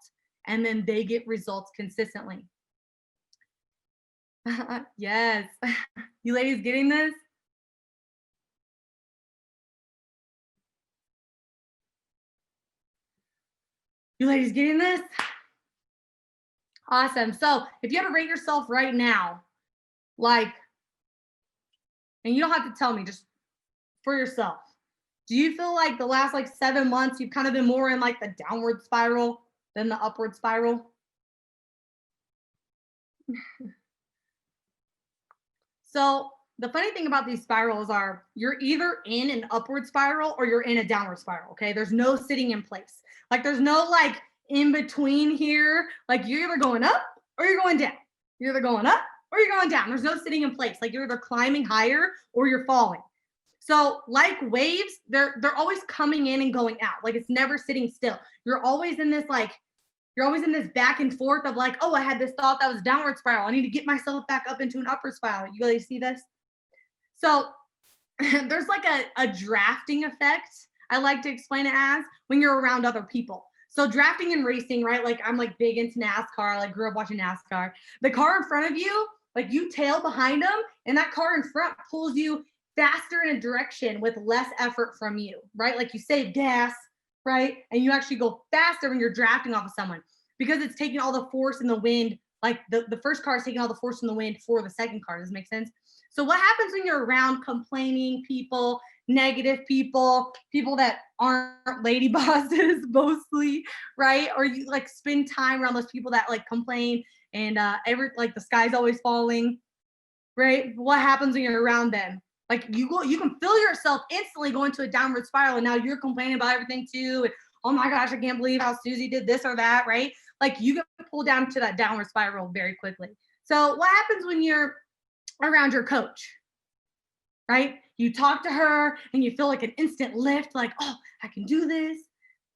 and then they get results consistently. Yes. You ladies getting this? You ladies getting this? Awesome. So if you had to rate yourself right now, like, and you don't have to tell me, just for yourself, do you feel like the last like 7 months you've kind of been more in like the downward spiral than the upward spiral? So the funny thing about these spirals are you're either in an upward spiral or you're in a downward spiral. Okay. There's no sitting in place. Like there's no like in between here. Like you're either going up or you're going down. You're either going up or you're going down. There's no sitting in place. Like you're either climbing higher or you're falling. So like waves, they're always coming in and going out. Like it's never sitting still. You're always in this back and forth of like, oh, I had this thought that was downward spiral. I need to get myself back up into an upward spiral. You guys see this? So there's like a drafting effect. I like to explain it as when you're around other people. So drafting and racing, right? Like I'm like big into NASCAR, like grew up watching NASCAR. The car in front of you, like you tail behind them, and that car in front pulls you faster in a direction with less effort from you, right? Like you save gas, right? And you actually go faster when you're drafting off of someone because it's taking all the force in the wind. Like the first car is taking all the force in the wind for the second car. Does this make sense? So what happens when you're around complaining people, negative people, people that aren't lady bosses mostly, right? Or you like spend time around those people that like complain and like the sky's always falling, right? What happens when you're around them? Like you can feel yourself instantly go into a downward spiral, and now you're complaining about everything too. And oh my gosh, I can't believe how Susie did this or that, right? Like you get pulled down to that downward spiral very quickly. So what happens when you're around your coach, right? You talk to her and you feel like an instant lift, like, oh, I can do this,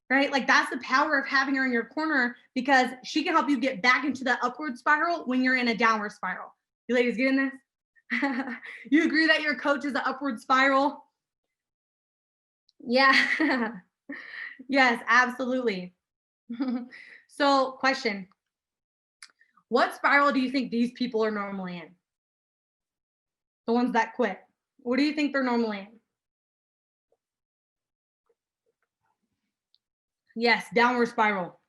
right? Like that's the power of having her in your corner because she can help you get back into that upward spiral when you're in a downward spiral. You ladies getting this? You agree that your coach is an upward spiral? Yeah. Yes, absolutely. So question, what spiral do you think these people are normally in? The ones that quit. What do you think they're normally in? Yes, downward spiral.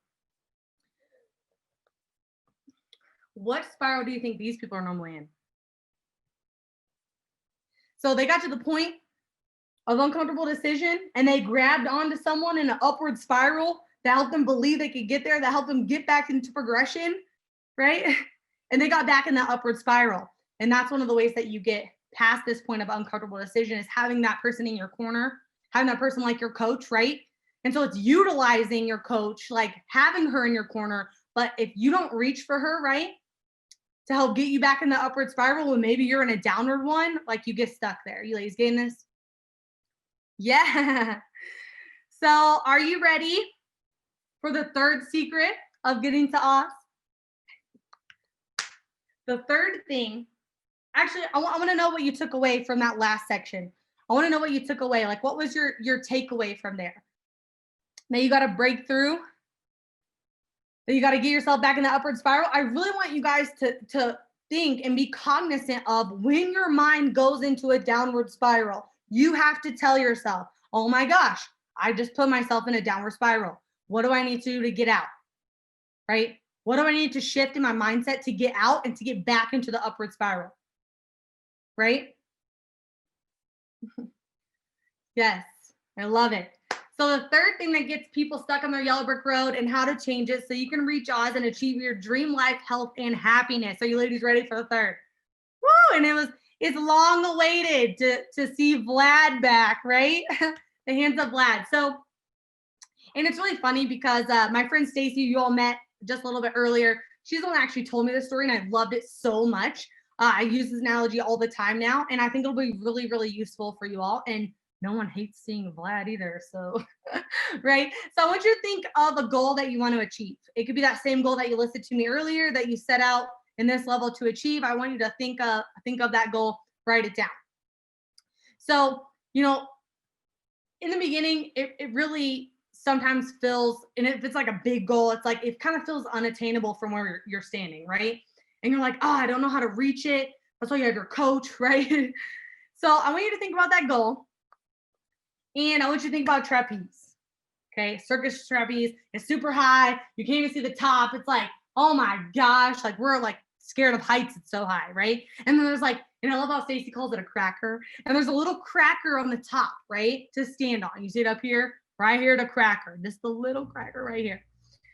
What spiral do you think these people are normally in? So they got to the point of uncomfortable decision and they grabbed onto someone in an upward spiral that helped them believe they could get there, that helped them get back into progression, right? And they got back in that upward spiral. And that's one of the ways that you get past this point of uncomfortable decision is having that person in your corner, having that person like your coach, right? And so it's utilizing your coach, like having her in your corner. But if you don't reach for her, right, to help get you back in the upward spiral when maybe you're in a downward one, like you get stuck there. You ladies getting this? Yeah. So are you ready for the third secret of getting to Oz? The third thing, actually, I want to know what you took away from that last section. I want to know what you took away. Like, what was your takeaway from there? Now you got to break through. Then you got to get yourself back in the upward spiral. I really want you guys to think and be cognizant of when your mind goes into a downward spiral. You have to tell yourself, oh my gosh, I just put myself in a downward spiral. What do I need to do to get out? Right? What do I need to shift in my mindset to get out and to get back into the upward spiral? Right? Yes, I love it. So the third thing that gets people stuck on their yellow brick road and how to change it so you can reach Oz and achieve your dream life, health, and happiness. Are you ladies ready for the third? Woo! And it's long awaited to see Vlad back, right? The hands of Vlad. So, and it's really funny because my friend Stacy, you all met just a little bit earlier. she's the one that actually told me this story, and I loved it so much. I use this analogy all the time now, and I think it'll be really, really useful for you all. And no one hates seeing Vlad either. So, right? So I want you to think of a goal that you want to achieve. It could be that same goal that you listed to me earlier that you set out in this level to achieve. I want you to think of that goal, write it down. So, you know, in the beginning, it really sometimes feels, and if it's like a big goal, it's like it kind of feels unattainable from where you're standing, right? And you're like, oh, I don't know how to reach it. That's why you have your coach, right? So I want you to think about that goal. And I want you to think about trapeze. Okay, circus trapeze is super high. You can't even see the top. It's like, oh my gosh, like we're like scared of heights. It's so high, right? And then there's like, and I love how Stacy calls it a cracker. And there's a little cracker on the top, right, to stand on. You see it up here, right here, the cracker. Just the little cracker right here.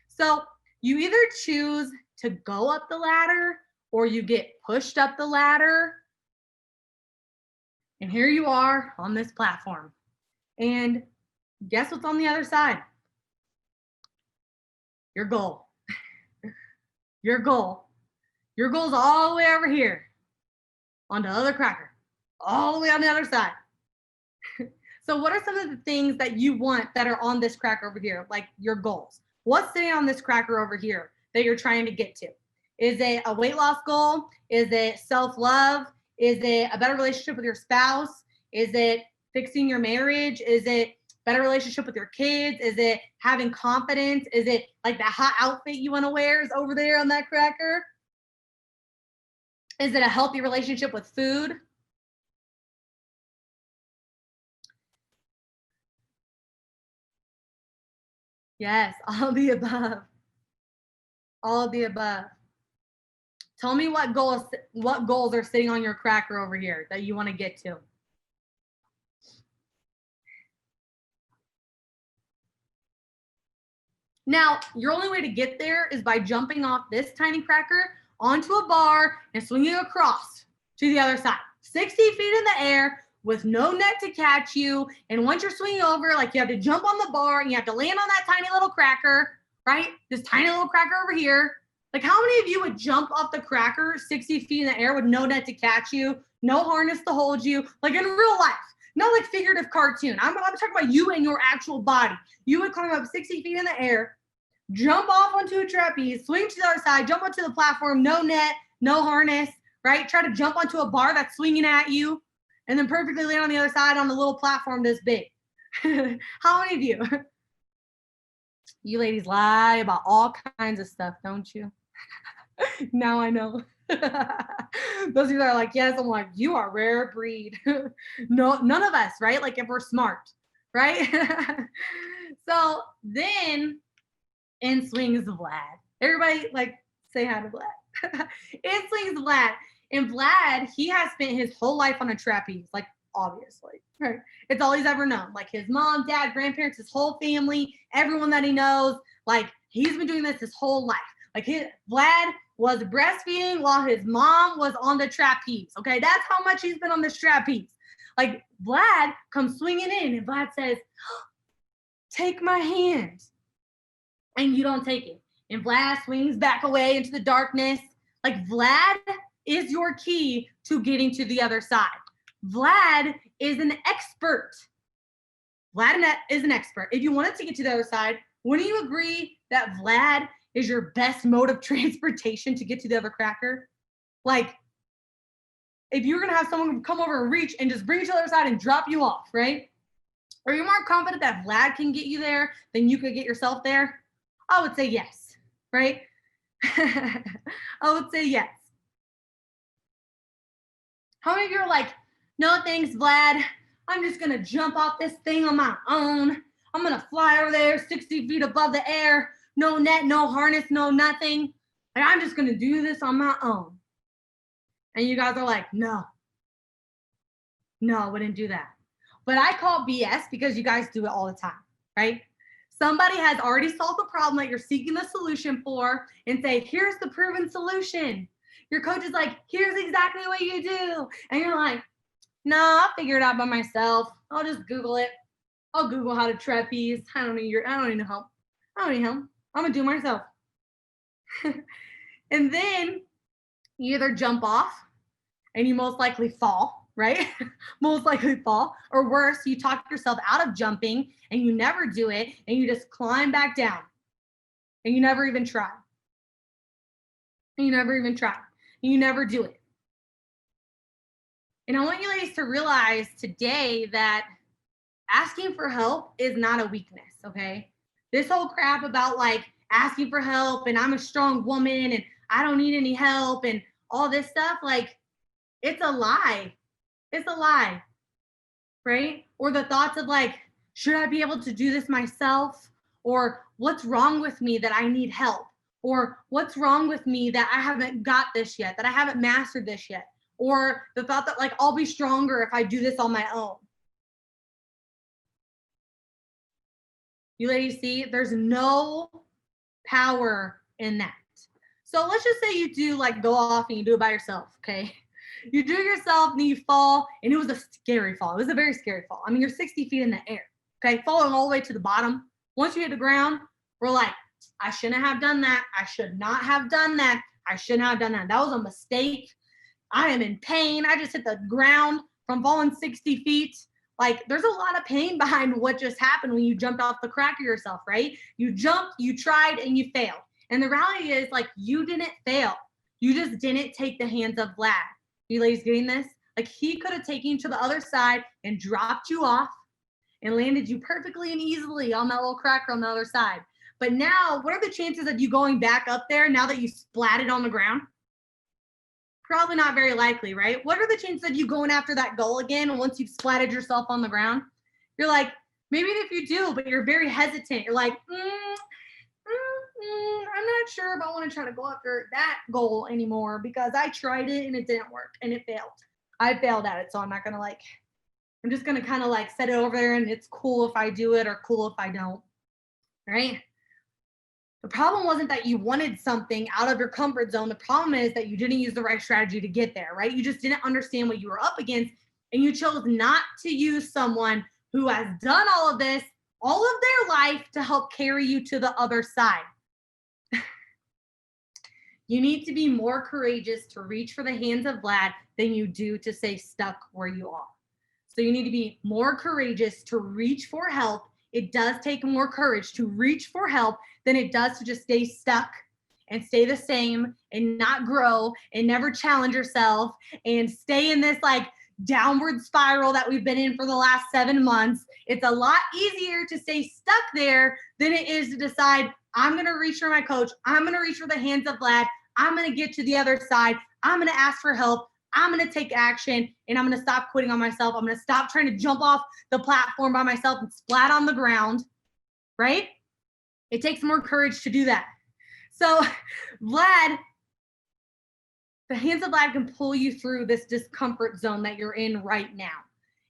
So you either choose to go up the ladder or you get pushed up the ladder. And here you are on this platform. And guess what's on the other side? Your goal. Your goal. Your goal's all the way over here on the other cracker, all the way on the other side. So what are some of the things that you want that are on this cracker over here, like your goals? What's sitting on this cracker over here that you're trying to get to? Is it a weight loss goal? Is it self-love? Is it a better relationship with your spouse? Is it fixing your marriage? Is it better relationship with your kids? Is it having confidence? Is it like that hot outfit you want to wear is over there on that cracker? Is it a healthy relationship with food? Yes, all of the above. All of the above. Tell me what goals are sitting on your cracker over here that you want to get to. Now, your only way to get there is by jumping off this tiny cracker onto a bar and swinging across to the other side, 60 feet in the air with no net to catch you. And once you're swinging over, like you have to jump on the bar and you have to land on that tiny little cracker, right? This tiny little cracker over here. Like how many of you would jump off the cracker 60 feet in the air with no net to catch you, no harness to hold you, like in real life? Not like figurative cartoon. I'm talking about you and your actual body. You would climb up 60 feet in the air, jump off onto a trapeze, swing to the other side, jump onto the platform, no net, no harness, right? Try to jump onto a bar that's swinging at you, and then perfectly land on the other side on a little platform this big. How many of you? You ladies lie about all kinds of stuff, don't you? Now I know. Those of you that are like, yes, I'm like, you are rare breed. No, none of us, right? Like if we're smart, right? So then in swings Vlad. Everybody like say hi to Vlad. In swings Vlad. And Vlad, he has spent his whole life on a trapeze, like obviously, right? It's all he's ever known. Like his mom, dad, grandparents, his whole family, everyone that he knows, like he's been doing this his whole life. Like Vlad was breastfeeding while his mom was on the trapeze. Okay, that's how much he's been on this trapeze. Like Vlad comes swinging in and Vlad says, take my hand. And you don't take it. And Vlad swings back away into the darkness. Like Vlad is your key to getting to the other side. Vlad is an expert. Vlad is an expert. If you wanted to get to the other side, wouldn't you agree that Vlad is your best mode of transportation to get to the other cracker? Like, if you're gonna have someone come over and reach and just bring you to the other side and drop you off, right? Are you more confident that Vlad can get you there than you could get yourself there? I would say yes, right? I would say yes. How many of you are like, no thanks, Vlad. I'm just gonna jump off this thing on my own. I'm gonna fly over there 60 feet above the air. No net, no harness, no nothing. Like, I'm just gonna do this on my own. And you guys are like, no, I wouldn't do that. But I call BS because you guys do it all the time, right? Somebody has already solved the problem that you're seeking the solution for and say, here's the proven solution. Your coach is like, here's exactly what you do. And you're like, no, I'll figure it out by myself. I'll just Google it. I'll Google how to trapeze. I don't need help. I don't need help. I'm gonna do it myself. And then you either jump off and you most likely fall, right? Most likely fall. Or worse, you talk yourself out of jumping and you never do it and you just climb back down and you never even try. And you never even try. And you never do it. And I want you ladies to realize today that asking for help is not a weakness, okay? This whole crap about like asking for help and I'm a strong woman and I don't need any help and all this stuff, like, it's a lie. It's a lie, right? Or the thoughts of like, should I be able to do this myself? Or what's wrong with me that I need help? Or what's wrong with me that I haven't got this yet, that I haven't mastered this yet? Or the thought that like, I'll be stronger if I do this on my own. You ladies see, there's no power in that. So let's just say you do like go off and you do it by yourself, okay? You do it yourself and you fall, and it was a scary fall. It was a very scary fall. I mean, you're 60 feet in the air, okay? Falling all the way to the bottom. Once you hit the ground, we're like, I shouldn't have done that. I should not have done that. I shouldn't have done that. That was a mistake. I am in pain. I just hit the ground from falling 60 feet. Like, there's a lot of pain behind what just happened when you jumped off the crack of yourself, right? You jumped, you tried, and you failed. And the reality is, like, you didn't fail. You just didn't take the hands of Vlad. You ladies getting this? Like, he could have taken you to the other side and dropped you off and landed you perfectly and easily on that little cracker on the other side. But now, what are the chances of you going back up there now that you splatted on the ground? Probably not very likely, right? What are the chances of you going after that goal again once you've splatted yourself on the ground? You're like, maybe if you do, but you're very hesitant. You're like, I'm not sure if I want to try to go after that goal anymore because I tried it and it didn't work and it failed. I failed at it, so I'm not going to like, I'm just going to kind of like set it over there and it's cool if I do it or cool if I don't, right? The problem wasn't that you wanted something out of your comfort zone. The problem is that you didn't use the right strategy to get there, right? You just didn't understand what you were up against and you chose not to use someone who has done all of this, all of their life to help carry you to the other side. You need to be more courageous to reach for the hands of Vlad than you do to stay stuck where you are. So you need to be more courageous to reach for help. It does take more courage to reach for help than it does to just stay stuck and stay the same and not grow and never challenge yourself and stay in this like downward spiral that we've been in for the last 7 months. It's a lot easier to stay stuck there than it is to decide, I'm going to reach for my coach. I'm going to reach for the hands of Vlad. I'm going to get to the other side. I'm going to ask for help. I'm going to take action and I'm going to stop quitting on myself. I'm going to stop trying to jump off the platform by myself and splat on the ground, right? It takes more courage to do that. So Vlad, the hands of Vlad can pull you through this discomfort zone that you're in right now.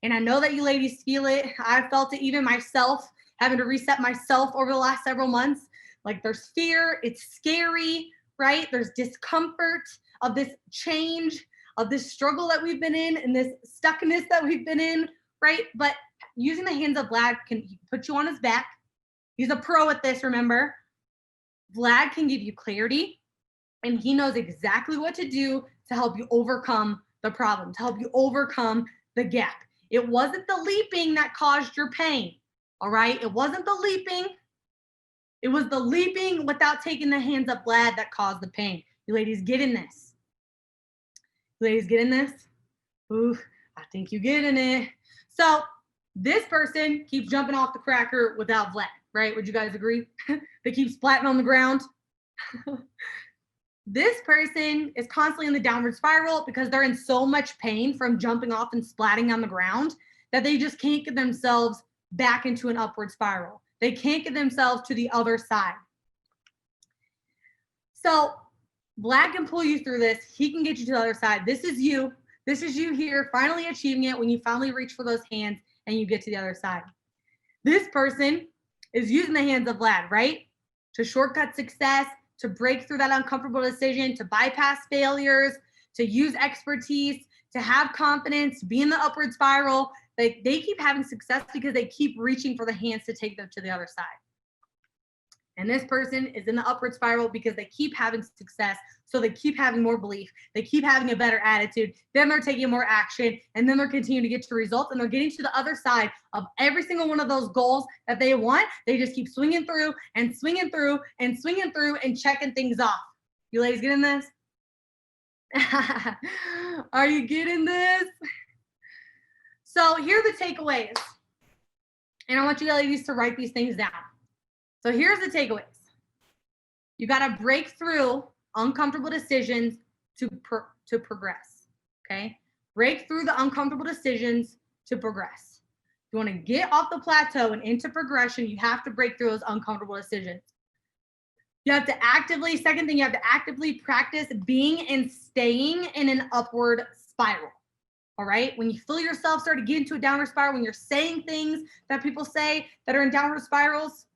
And I know that you ladies feel it. I've felt it even myself, having to reset myself over the last several months. Like there's fear, it's scary, right? There's discomfort of this change, of this struggle that we've been in and this stuckness that we've been in, right? But using the hands of Vlad can put you on his back. He's a pro at this, remember? Vlad can give you clarity and he knows exactly what to do to help you overcome the problem, to help you overcome the gap. It wasn't the leaping that caused your pain, all right? It wasn't the leaping. It was the leaping without taking the hands of Vlad that caused the pain. You ladies get in this. You ladies get in this? Ooh, I think you get in it. So this person keeps jumping off the cracker without Vlad, right? Would you guys agree? They keep splatting on the ground. This person is constantly in the downward spiral because they're in so much pain from jumping off and splatting on the ground that they just can't get themselves back into an upward spiral. They can't get themselves to the other side. So Vlad can pull you through this. He can get you to the other side. This is you. This is you here finally achieving it when you finally reach for those hands and you get to the other side. This person is using the hands of Vlad, right? To shortcut success, to break through that uncomfortable decision, to bypass failures, to use expertise, to have confidence, to be in the upward spiral. They keep having success because they keep reaching for the hands to take them to the other side. And this person is in the upward spiral because they keep having success. So they keep having more belief. They keep having a better attitude. Then they're taking more action. And then they're continuing to get to results. And they're getting to the other side of every single one of those goals that they want. They just keep swinging through and swinging through and swinging through and checking things off. You ladies getting this? Are you getting this? So here are the takeaways. And I want you ladies to write these things down. So here's the takeaways. You got to break through uncomfortable decisions to progress, okay? Break through the uncomfortable decisions to progress. If you want to get off the plateau and into progression, you have to break through those uncomfortable decisions. You have to actively, second thing, you have to actively practice being and staying in an upward spiral. All right. When you feel yourself start to get into a downward spiral, when you're saying things that people say that are in downward spirals,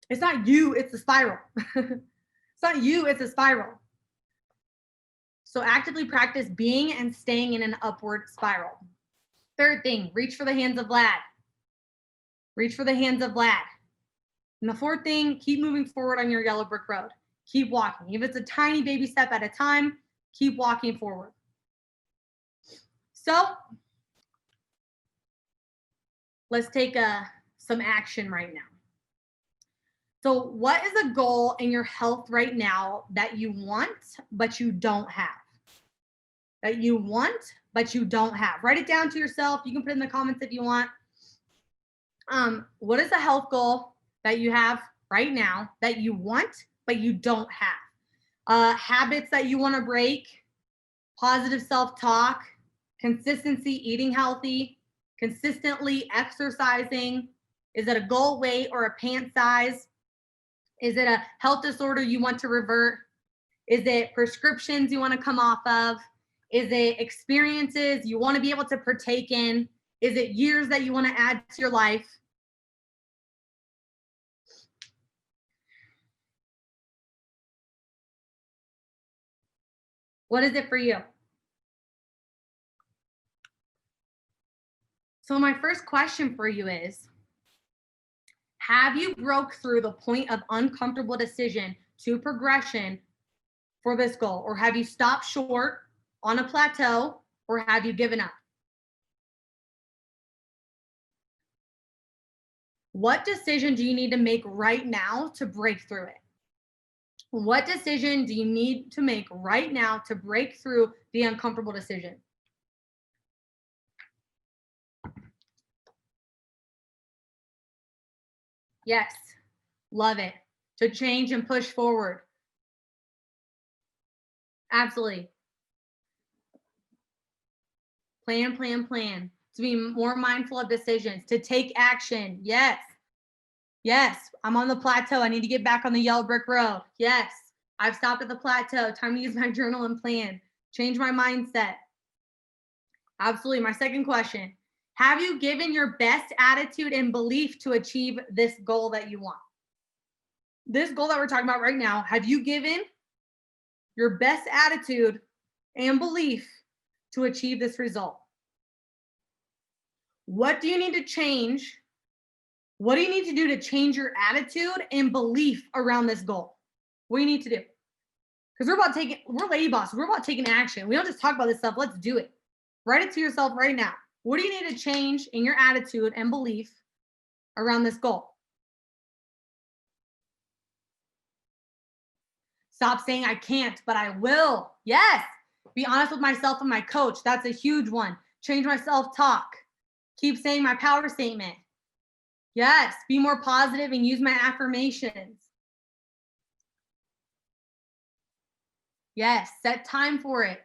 it's not you, it's the spiral. It's not you, it's a spiral. So actively practice being and staying in an upward spiral. Third thing, reach for the hands of Vlad. Reach for the hands of Vlad. And the fourth thing, keep moving forward on your yellow brick road. Keep walking. If it's a tiny baby step at a time, keep walking forward. So let's take some action right now. So what is a goal in your health right now that you want, but you don't have? That you want, but you don't have. Write it down to yourself. You can put it in the comments if you want. What is a health goal that you have right now that you want, but you don't have? Habits that you want to break, positive self-talk, consistency, eating healthy, consistently exercising. Is it a goal weight or a pant size? Is it a health disorder you want to revert? Is it prescriptions you want to come off of? Is it experiences you want to be able to partake in? Is it years that you want to add to your life? What is it for you? So my first question for you is, have you broke through the point of uncomfortable decision to progression for this goal? Or have you stopped short on a plateau, or have you given up? What decision do you need to make right now to break through it? What decision do you need to make right now to break through the uncomfortable decision? Yes, love it. To change and push forward. Absolutely. Plan, plan, plan. To be more mindful of decisions, to take action. Yes. Yes, I'm on the plateau. I need to get back on the yellow brick road. Yes, I've stopped at the plateau. Time to use my journal and plan. Change my mindset. Absolutely. My second question, have you given your best attitude and belief to achieve this goal that you want? This goal that we're talking about right now, have you given your best attitude and belief to achieve this result? What do you need to change? What do you need to do to change your attitude and belief around this goal? What do you need to do? Because we're LadyBoss. We're about taking action. We don't just talk about this stuff. Let's do it. Write it to yourself right now. What do you need to change in your attitude and belief around this goal? Stop saying I can't, but I will. Yes. Be honest with myself and my coach. That's a huge one. Change my self-talk. Keep saying my power statement. Yes. Be more positive and use my affirmations. Yes. Set time for it.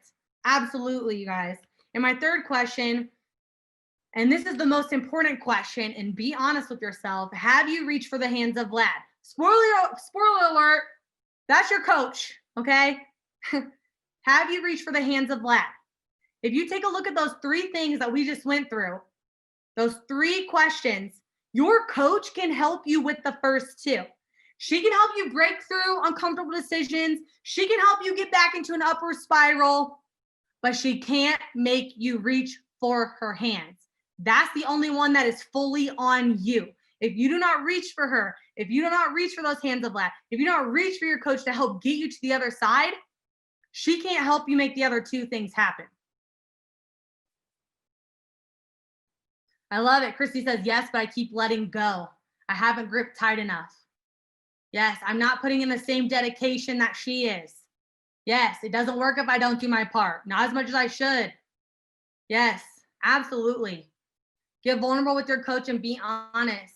Absolutely, you guys. And my third question, and this is the most important question, and be honest with yourself. Have you reached for the hands of Vlad? Spoiler alert, that's your coach, okay? Have you reached for the hands of Vlad? If you take a look at those three things that we just went through, those three questions, your coach can help you with the first two. She can help you break through uncomfortable decisions. She can help you get back into an upward spiral, but she can't make you reach for her hands. That's the only one that is fully on you. if you do not reach for her, if you do not reach for those hands of laugh, if you do not reach for your coach to help get you to the other side, she can't help you make the other two things happen. I love it. Christy says, yes, but I keep letting go. I haven't gripped tight enough. Yes, I'm not putting in the same dedication that she is. Yes, it doesn't work if I don't do my part. Not as much as I should. Yes, absolutely. Get vulnerable with your coach and be honest.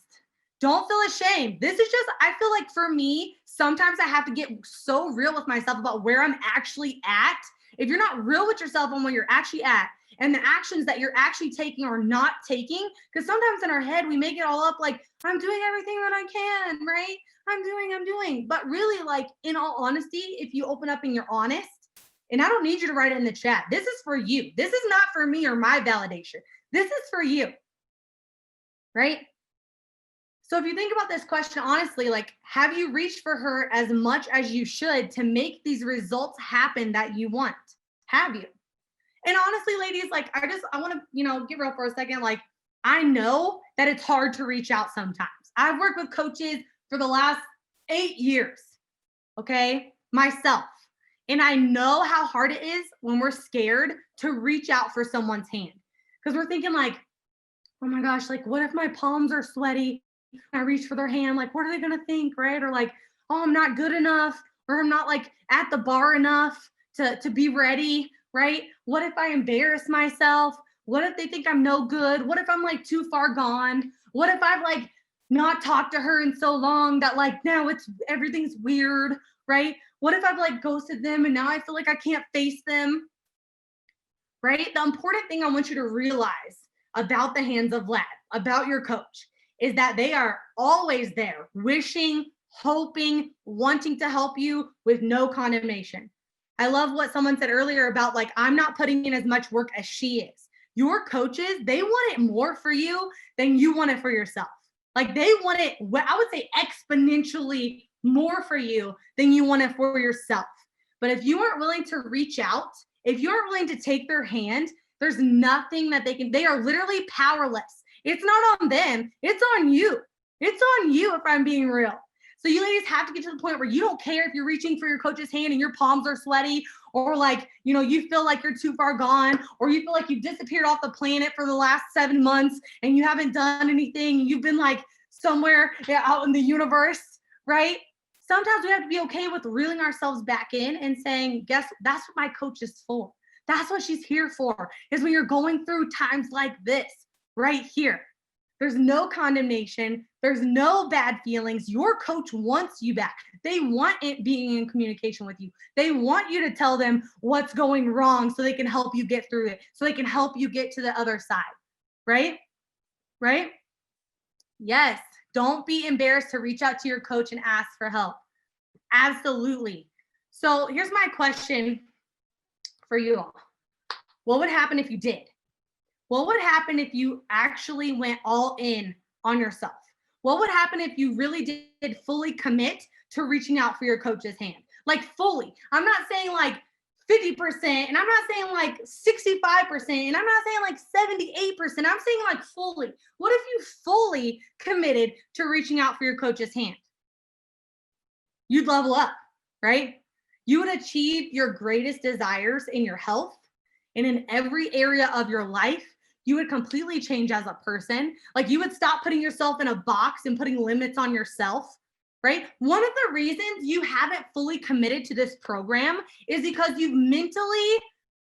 Don't feel ashamed. This is just, I feel like for me, sometimes I have to get so real with myself about where I'm actually at. If you're not real with yourself on where you're actually at and the actions that you're actually taking or not taking, because sometimes in our head, we make it all up like, I'm doing everything that I can, right? I'm doing. But really, like, in all honesty, if you open up and you're honest, and I don't need you to write it in the chat. This is for you. This is not for me or my validation. This is for you, right? So if you think about this question honestly, like, have you reached for her as much as you should to make these results happen that you want? Have you? And honestly, ladies, like, I want to, get real for a second. Like, I know that it's hard to reach out sometimes. I've worked with coaches for the last 8 years, okay, myself. And I know how hard it is when we're scared to reach out for someone's hand. Because we're thinking like, oh my gosh, like, what if my palms are sweaty? I reach for their hand, like, what are they gonna think, right? Or like, oh, I'm not good enough, or I'm not like at the bar enough to be ready, right? What if I embarrass myself? What if they think I'm no good? What if I'm like too far gone? What if I've like not talked to her in so long that like now everything's weird, right? What if I've like ghosted them and now I feel like I can't face them, right? The important thing I want you to realize about the hands of Lad, about your coach, is that they are always there, wishing, hoping, wanting to help you with no condemnation. I love what someone said earlier about like, I'm not putting in as much work as she is. Your coaches, they want it more for you than you want it for yourself. Like, they want it, I would say, exponentially more for you than you want it for yourself. But if you aren't willing to reach out, if you aren't willing to take their hand, there's nothing that they are literally powerless. It's not on them. It's on you. It's on you if I'm being real. So you ladies have to get to the point where you don't care if you're reaching for your coach's hand and your palms are sweaty, or like, you feel like you're too far gone, or you feel like you've disappeared off the planet for the last 7 months and you haven't done anything. You've been like somewhere out in the universe, right? Sometimes we have to be okay with reeling ourselves back in and saying, guess that's what my coach is for. That's what she's here for, is when you're going through times like this. Right here. There's no condemnation. There's no bad feelings. Your coach wants you back. They want it being in communication with you. They want you to tell them what's going wrong so they can help you get through it, so they can help you get to the other side. Right? Right? Yes. Don't be embarrassed to reach out to your coach and ask for help. Absolutely. So here's my question for you all. What would happen if you did? What would happen if you actually went all in on yourself? What would happen if you really did fully commit to reaching out for your coach's hand? Like, fully. I'm not saying like 50%, and I'm not saying like 65%, and I'm not saying like 78%. I'm saying like fully. What if you fully committed to reaching out for your coach's hand? You'd level up, right? You would achieve your greatest desires in your health and in every area of your life. You would completely change as a person. Like, you would stop putting yourself in a box and putting limits on yourself, right? One of the reasons you haven't fully committed to this program is because you've mentally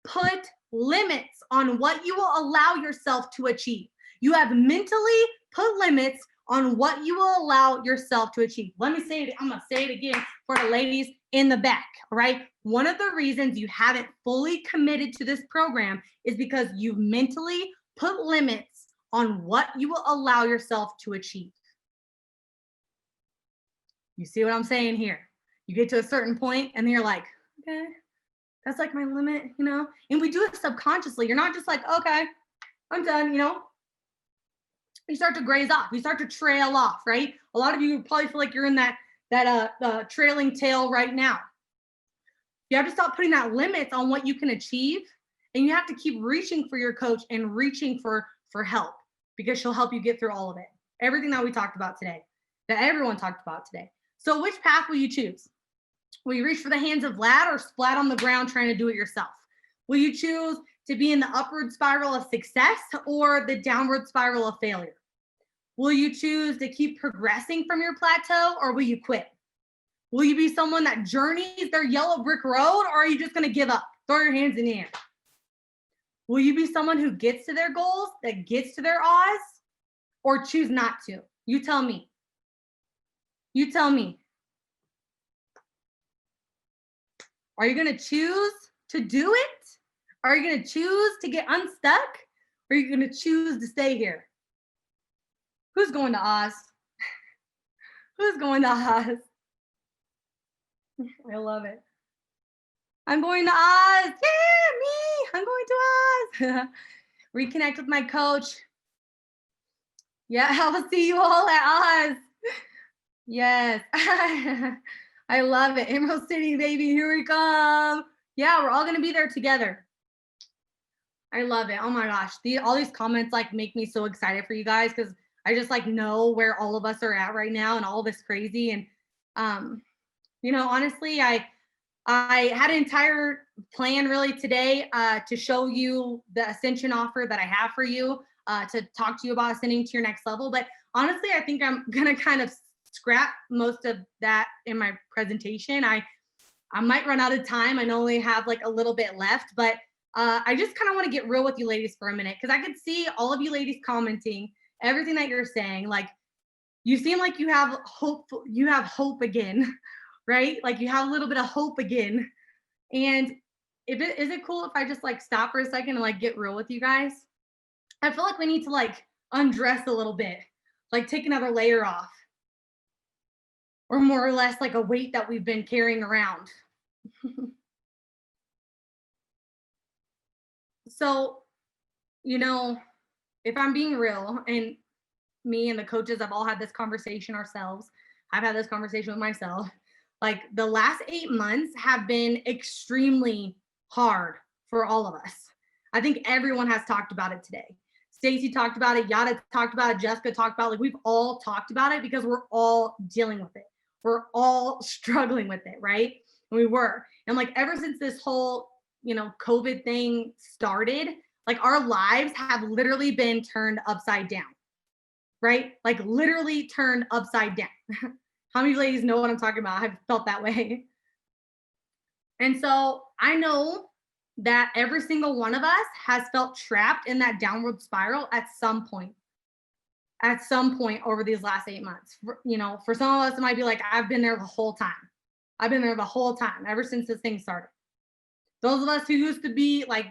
put limits on what you will allow yourself to achieve. You have mentally put limits on what you will allow yourself to achieve. Let me say it. I'm going to say it again for the ladies in the back, all right? One of the reasons you haven't fully committed to this program is because you've mentally put limits on what you will allow yourself to achieve. You see what I'm saying here? You get to a certain point and then you're like, okay, that's like my limit, And we do it subconsciously. You're not just like, okay, I'm done, You start to graze off. You start to trail off, right? A lot of you probably feel like you're in that trailing tail right now. You have to stop putting that limits on what you can achieve, and you have to keep reaching for your coach and reaching for help, because she'll help you get through all of it. everything that we talked about today, that everyone talked about today. So which path will you choose? Will you reach for the hands of Vlad or splat on the ground trying to do it yourself? Will you choose to be in the upward spiral of success or the downward spiral of failure? Will you choose to keep progressing from your plateau or will you quit? Will you be someone that journeys their yellow brick road or are you just going to give up? Throw your hands in the air. Will you be someone who gets to their goals, that gets to their Oz, or choose not to? You tell me. You tell me. Are you going to choose to do it? Are you going to choose to get unstuck? Or are you going to choose to stay here? Who's going to Oz? Who's going to Oz? I love it. I'm going to Oz. Yeah, me. I'm going to Oz. Reconnect with my coach. Yeah, I'll see you all at Oz. Yes. I love it. Emerald City, baby. Here we come. Yeah, we're all going to be there together. I love it. Oh my gosh. All these comments like make me so excited for you guys because I just like know where all of us are at right now and all this crazy. And you know, honestly, I had an entire plan really today to show you the ascension offer that I have for you, to talk to you about ascending to your next level. But honestly, I think I'm gonna kind of scrap most of that in my presentation. I might run out of time. I only have like a little bit left, but I just kind of want to get real with you ladies for a minute because I could see all of you ladies commenting everything that you're saying. Like you seem like you have hope. You have hope again. Right? Like you have a little bit of hope again. And is it cool if I just like stop for a second and like get real with you guys? I feel like we need to like undress a little bit, like take another layer off. Or more or less like a weight that we've been carrying around. So, you know, if I'm being real, and me and the coaches have all had this conversation ourselves, I've had this conversation with myself. Like the last 8 months have been extremely hard for all of us. I think everyone has talked about it today. Stacy talked about it, Yada talked about it, Jessica talked about it. Like we've all talked about it because we're all dealing with it. We're all struggling with it, right? And we were. And like ever since this whole, you know, COVID thing started, like our lives have literally been turned upside down, right? Like literally turned upside down. How many ladies know what I'm talking about? I've felt that way. And so I know that every single one of us has felt trapped in that downward spiral at some point over these last 8 months. You know, for some of us, it might be like, I've been there the whole time. I've been there the whole time, ever since this thing started. Those of us who used to be like,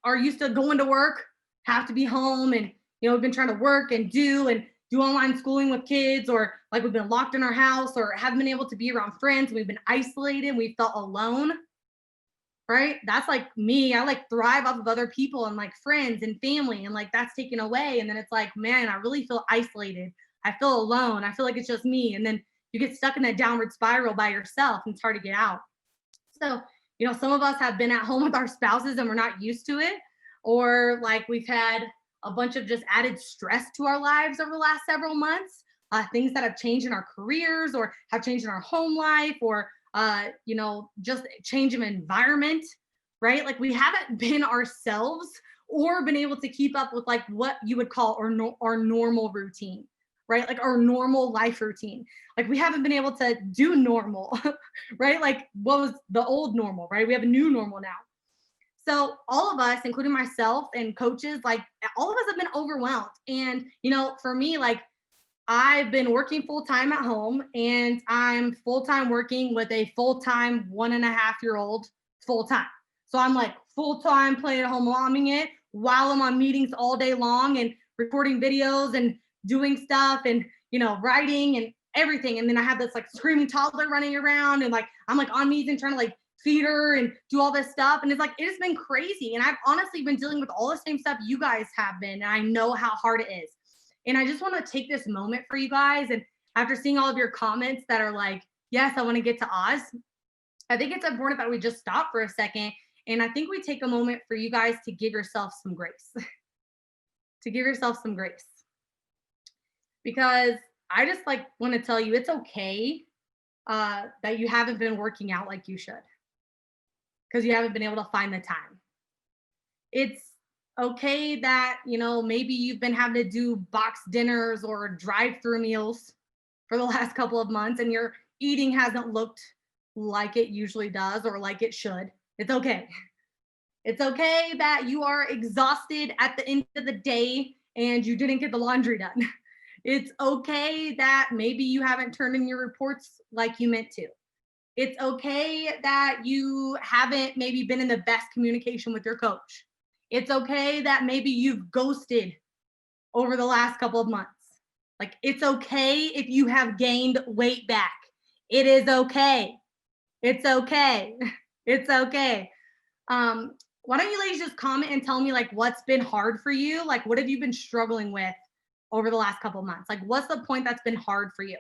are used to going to work, have to be home and, you know, we've been trying to work and do online schooling with kids, or like we've been locked in our house or haven't been able to be around friends. We've been isolated. We felt alone, right? That's like me. I like thrive off of other people and like friends and family, and like that's taken away. And then it's like, man, I really feel isolated. I feel alone. I feel like it's just me. And then you get stuck in that downward spiral by yourself and it's hard to get out. So, you know, some of us have been at home with our spouses and we're not used to it, or like we've had a bunch of just added stress to our lives over the last several months, things that have changed in our careers or have changed in our home life, or, you know, just change of environment, right? Like we haven't been ourselves or been able to keep up with like what you would call our normal routine, right? Like our normal life routine. Like we haven't been able to do normal, right? Like what was the old normal, right? We have a new normal now. So all of us, including myself and coaches, like all of us have been overwhelmed. And, you know, for me, like I've been working full-time at home and I'm full-time working with a full-time 1.5-year-old full-time. So I'm like full-time playing at home, momming it while I'm on meetings all day long and recording videos and doing stuff and, you know, writing and everything. And then I have this like screaming toddler running around and like, I'm like on meetings and trying to like feed her and do all this stuff. And it's like, it's been crazy. And I've honestly been dealing with all the same stuff you guys have been. And I know how hard it is. And I just want to take this moment for you guys. And after seeing all of your comments that are like, yes, I want to get to Oz, I think it's important that we just stop for a second. And I think we take a moment for you guys to give yourself some grace, to give yourself some grace. because I just like want to tell you it's okay that you haven't been working out like you should because you haven't been able to find the time. It's okay that, maybe you've been having to do box dinners or drive-through meals for the last couple of months and your eating hasn't looked like it usually does or like it should. It's okay. It's okay that you are exhausted at the end of the day and you didn't get the laundry done. It's okay that maybe you haven't turned in your reports like you meant to. It's okay that you haven't maybe been in the best communication with your coach. It's okay that maybe you've ghosted over the last couple of months. Like, it's okay if you have gained weight back. It is okay. It's okay. It's okay. Why don't you ladies just comment and tell me like what's been hard for you? Like, what have you been struggling with over the last couple of months? Like, what's the point that's been hard for you?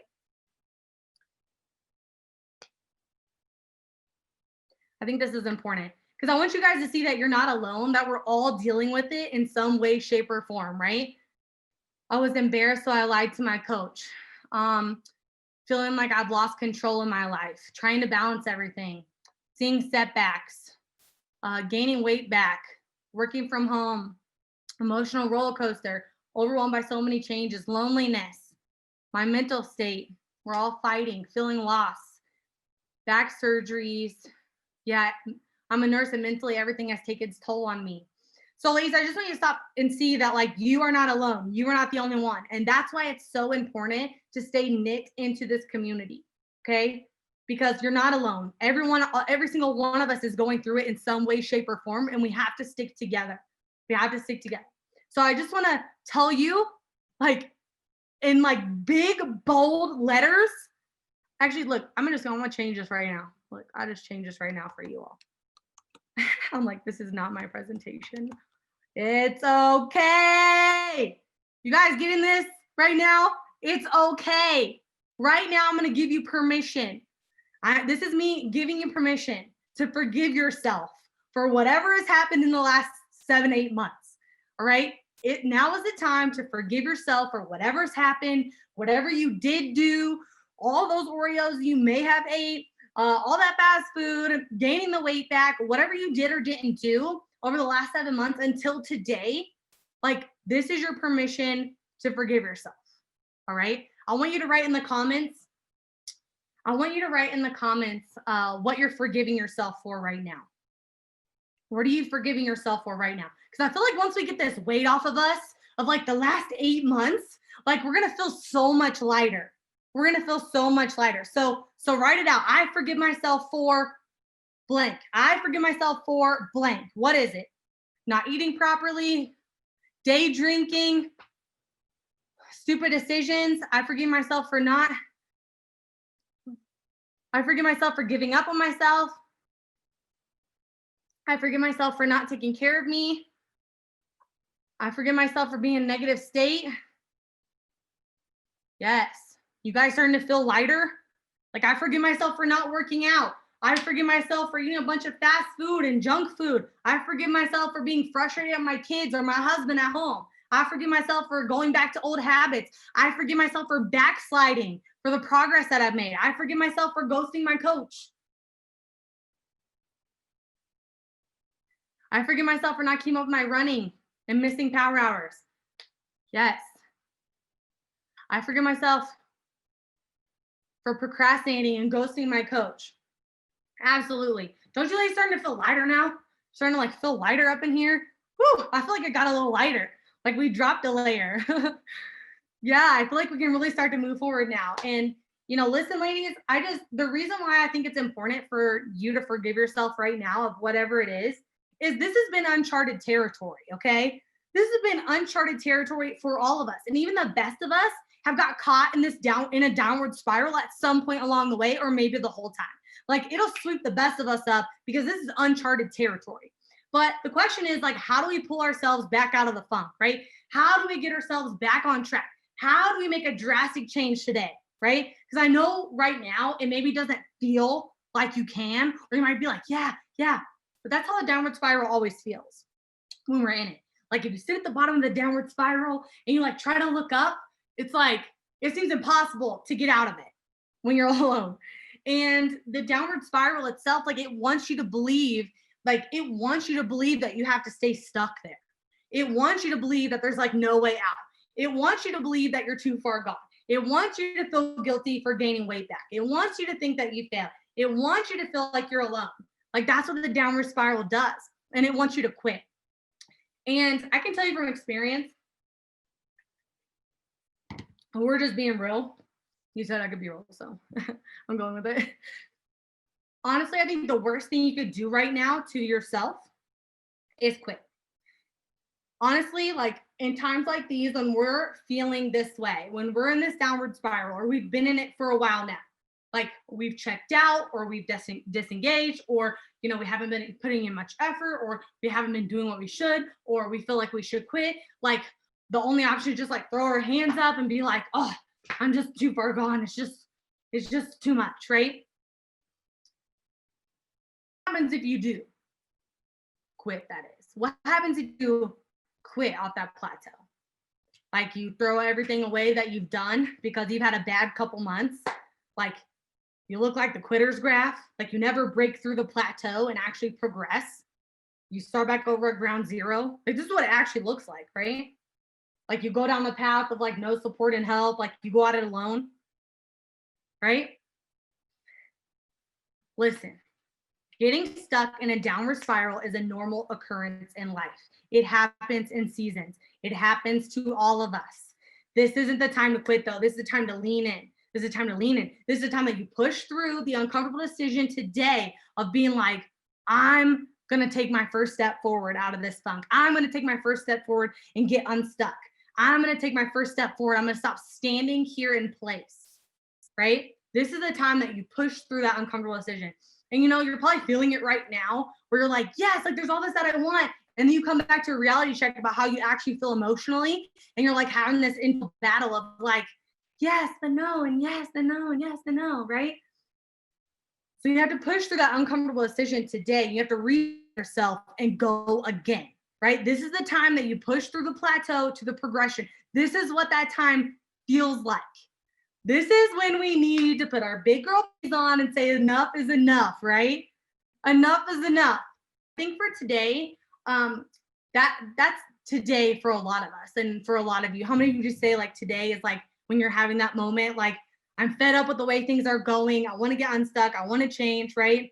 I think this is important because I want you guys to see that you're not alone, that we're all dealing with it in some way, shape, or form, right? I was embarrassed, so I lied to my coach. Feeling like I've lost control in my life, trying to balance everything, seeing setbacks, gaining weight back, working from home, emotional roller coaster, overwhelmed by so many changes, loneliness, my mental state. We're all fighting, feeling lost, back surgeries. Yeah, I'm a nurse and mentally everything has taken its toll on me. So ladies, I just want you to stop and see that like you are not alone. You are not the only one. And that's why it's so important to stay knit into this community. Okay. Because you're not alone. Every single one of us is going through it in some way, shape, or form. And we have to stick together. We have to stick together. So I just want to tell you, like, in like big, bold letters. Actually, look, I'm going to change this right now. Look, I just changed this right now for you all. I'm like, this is not my presentation. It's okay. You guys getting this right now? It's okay. Right now, I'm going to give you permission. This is me giving you permission to forgive yourself for whatever has happened in the last 7-8 months. All right. Now is the time to forgive yourself for whatever's happened, whatever you did do, all those Oreos you may have ate, all that fast food, gaining the weight back, whatever you did or didn't do over the last 7 months until today. Like, this is your permission to forgive yourself. All right. I want you to write in the comments. What you're forgiving yourself for right now. What are you forgiving yourself for right now? Because I feel like once we get this weight off of us of like the last 8 months, like we're going to feel so much lighter. We're going to feel so much lighter. So write it out. I forgive myself for blank. I forgive myself for blank. What is it? Not eating properly, day drinking, stupid decisions. I forgive myself for giving up on myself. I forgive myself for not taking care of me. I forgive myself for being in a negative state. Yes. You guys starting to feel lighter? Like, I forgive myself for not working out. I forgive myself for eating a bunch of fast food and junk food. I forgive myself for being frustrated at my kids or my husband at home. I forgive myself for going back to old habits. I forgive myself for backsliding, for the progress that I've made. I forgive myself for ghosting my coach. I forgive myself for not keeping up with my running and missing power hours. Yes. I forgive myself for procrastinating and ghosting my coach. Absolutely. Don't you like starting to feel lighter now? Starting to like feel lighter up in here? Whew, I feel like it got a little lighter. Like we dropped a layer. Yeah, I feel like we can really start to move forward now. And, listen, ladies, the reason why I think it's important for you to forgive yourself right now of whatever it is this has been uncharted territory, okay? This has been uncharted territory for all of us. And even the best of us have got caught in a downward spiral at some point along the way, or maybe the whole time. Like, it'll sweep the best of us up because this is uncharted territory. But the question is, like, how do we pull ourselves back out of the funk, right? How do we get ourselves back on track? How do we make a drastic change today, right? Because I know right now it maybe doesn't feel like you can, or you might be like, yeah. But that's how the downward spiral always feels when we're in it. Like, if you sit at the bottom of the downward spiral and you like try to look up, it's like It seems impossible to get out of it when you're all alone. And the downward spiral itself, like it wants you to believe, that you have to stay stuck there. It wants you to believe that there's like no way out. It wants you to believe that you're too far gone. It wants you to feel guilty for gaining weight back. It wants you to think that you failed. It wants you to feel like you're alone. Like that's what the downward spiral does. And it wants you to quit. And I can tell you from experience, we're just being real. You said I could be real, so I'm going with it. Honestly, I think the worst thing you could do right now to yourself is quit. Honestly, like in times like these, when we're feeling this way, when we're in this downward spiral, or we've been in it for a while now, like we've checked out, or we've disengaged, or we haven't been putting in much effort, or we haven't been doing what we should, or we feel like we should quit. Like the only option is just like throw our hands up and be like, oh, I'm just too far gone. It's just too much, right? What happens if you do quit, that is? What happens if you quit off that plateau? Like you throw everything away that you've done because you've had a bad couple months. Like you look like the quitter's graph, like you never break through the plateau and actually progress. You start back over at ground zero. Like this is what it actually looks like, right? Like you go down the path of like no support and help, like you go at it alone, right? Listen, getting stuck in a downward spiral is a normal occurrence in life. It happens in seasons. It happens to all of us. This isn't the time to quit though. This is the time to lean in. This is the time to lean in. This is the time that you push through the uncomfortable decision today of being like, I'm going to take my first step forward out of this funk. I'm going to take my first step forward and get unstuck. I'm going to take my first step forward. I'm going to stop standing here in place, right? This is the time that you push through that uncomfortable decision. And you're probably feeling it right now where you're like, yes, like there's all this that I want. And then you come back to a reality check about how you actually feel emotionally. And you're like having this internal battle of like, yes, but no, and yes, and no, and yes, and no, right? So you have to push through that uncomfortable decision today. You have to read yourself and go again, right? This is the time that you push through the plateau to the progression. This is what that time feels like. This is when we need to put our big girl on and say enough is enough, right? Enough is enough. I think for today, that's today for a lot of us and for a lot of you. How many of you just say like today is like when you're having that moment, like I'm fed up with the way things are going. I want to get unstuck. I want to change, right?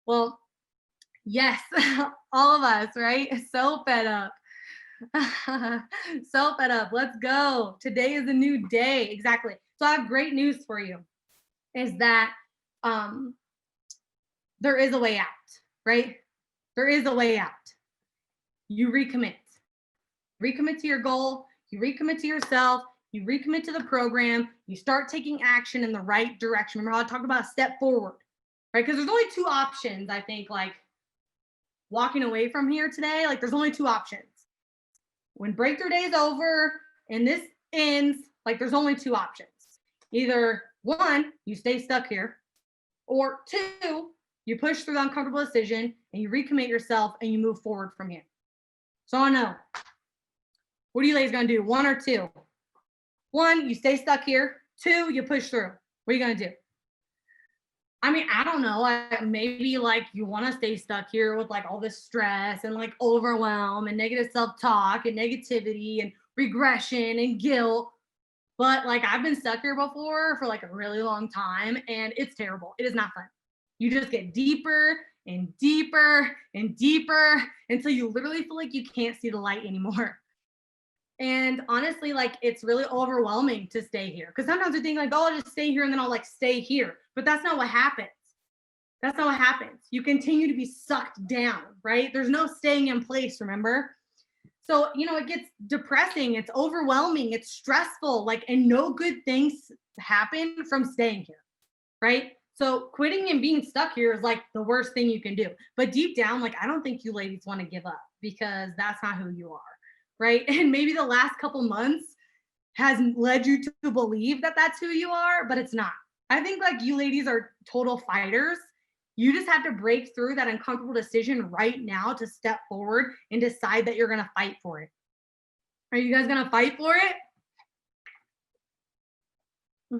Well, yes, all of us, right? So fed up. So fed up. Let's go. Today is a new day. Exactly. So I have great news for you is that there is a way out, right? There is a way out. You recommit. Recommit to your goal. You recommit to yourself. You recommit to the program. You start taking action in the right direction. Remember how I talked about a step forward, right? Because there's only two options, I think, like walking away from here today. Like there's only two options. When breakthrough day is over and this ends, like there's only two options. Either one, you stay stuck here, or two, you push through the uncomfortable decision and you recommit yourself and you move forward from here. So I know. What are you ladies gonna do? One or two? One, you stay stuck here. Two, you push through. What are you gonna do? I mean, I don't know. Maybe like you want to stay stuck here with like all this stress and like overwhelm and negative self-talk and negativity and regression and guilt. But like I've been stuck here before for like a really long time and it's terrible. It is not fun. You just get deeper and deeper and deeper until you literally feel like you can't see the light anymore. And honestly, like it's really overwhelming to stay here. Because sometimes we think like, oh, I'll just stay here and then I'll like stay here. But that's not what happens. That's not what happens. You continue to be sucked down, right? There's no staying in place, remember? So, it gets depressing. It's overwhelming. It's stressful. Like, and no good things happen from staying here, right? So quitting and being stuck here is like the worst thing you can do. But deep down, like, I don't think you ladies want to give up because that's not who you are. Right. And maybe the last couple months has led you to believe that that's who you are, but it's not. I think like you ladies are total fighters. You just have to break through that uncomfortable decision right now to step forward and decide that you're going to fight for it. Are you guys going to fight for it? I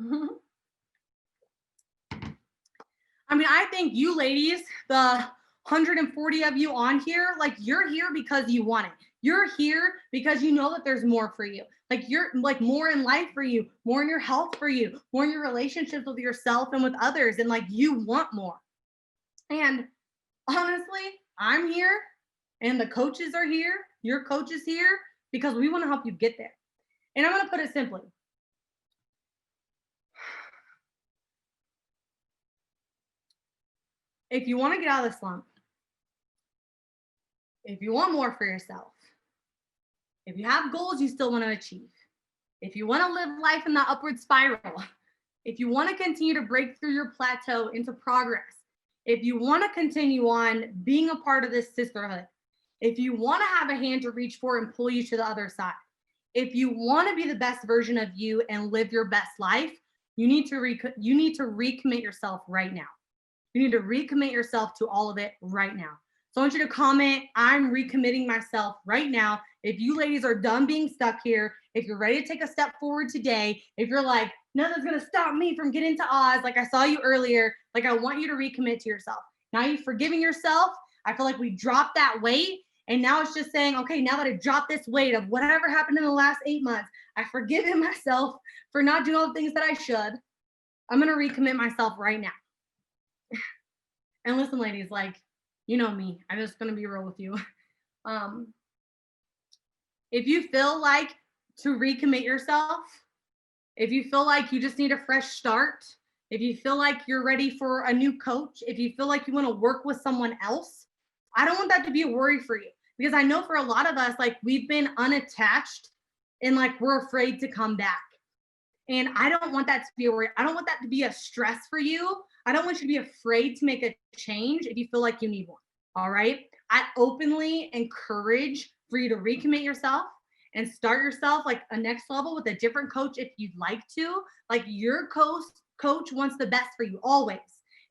mean, I think you ladies, the 140 of you on here, like you're here because you want it. You're here because you know that there's more for you. Like you're like more in life for you, more in your health for you, more in your relationships with yourself and with others. And like you want more. And honestly, I'm here and the coaches are here. Your coach is here because we want to help you get there. And I'm going to put it simply. If you want to get out of the slump, if you want more for yourself, if you have goals you still want to achieve, if you want to live life in the upward spiral, if you want to continue to break through your plateau into progress, if you want to continue on being a part of this sisterhood, if you want to have a hand to reach for and pull you to the other side, if you want to be the best version of you and live your best life, you need to recommit yourself right now. You need to recommit yourself to all of it right now. So I want you to comment, I'm recommitting myself right now. If you ladies are done being stuck here, if you're ready to take a step forward today, if you're like, nothing's gonna stop me from getting to Oz, like I saw you earlier, like I want you to recommit to yourself. Now you've forgiven yourself. I feel like we dropped that weight. And now it's just saying, okay, now that I dropped this weight of whatever happened in the last 8 months, I've forgiven myself for not doing all the things that I should. I'm gonna recommit myself right now. And listen, ladies, like, you know me, I'm just gonna be real with you. If you feel like to recommit yourself, if you feel like you just need a fresh start, if you feel like you're ready for a new coach, if you feel like you want to work with someone else, I don't want that to be a worry for you, because I know for a lot of us, like we've been unattached and like we're afraid to come back. And I don't want that to be a worry. I don't want that to be a stress for you. I don't want you to be afraid to make a change if you feel like you need one. All right. I openly encourage for you to recommit yourself and start yourself like a next level with a different coach if you'd like to. Like your coach wants the best for you always.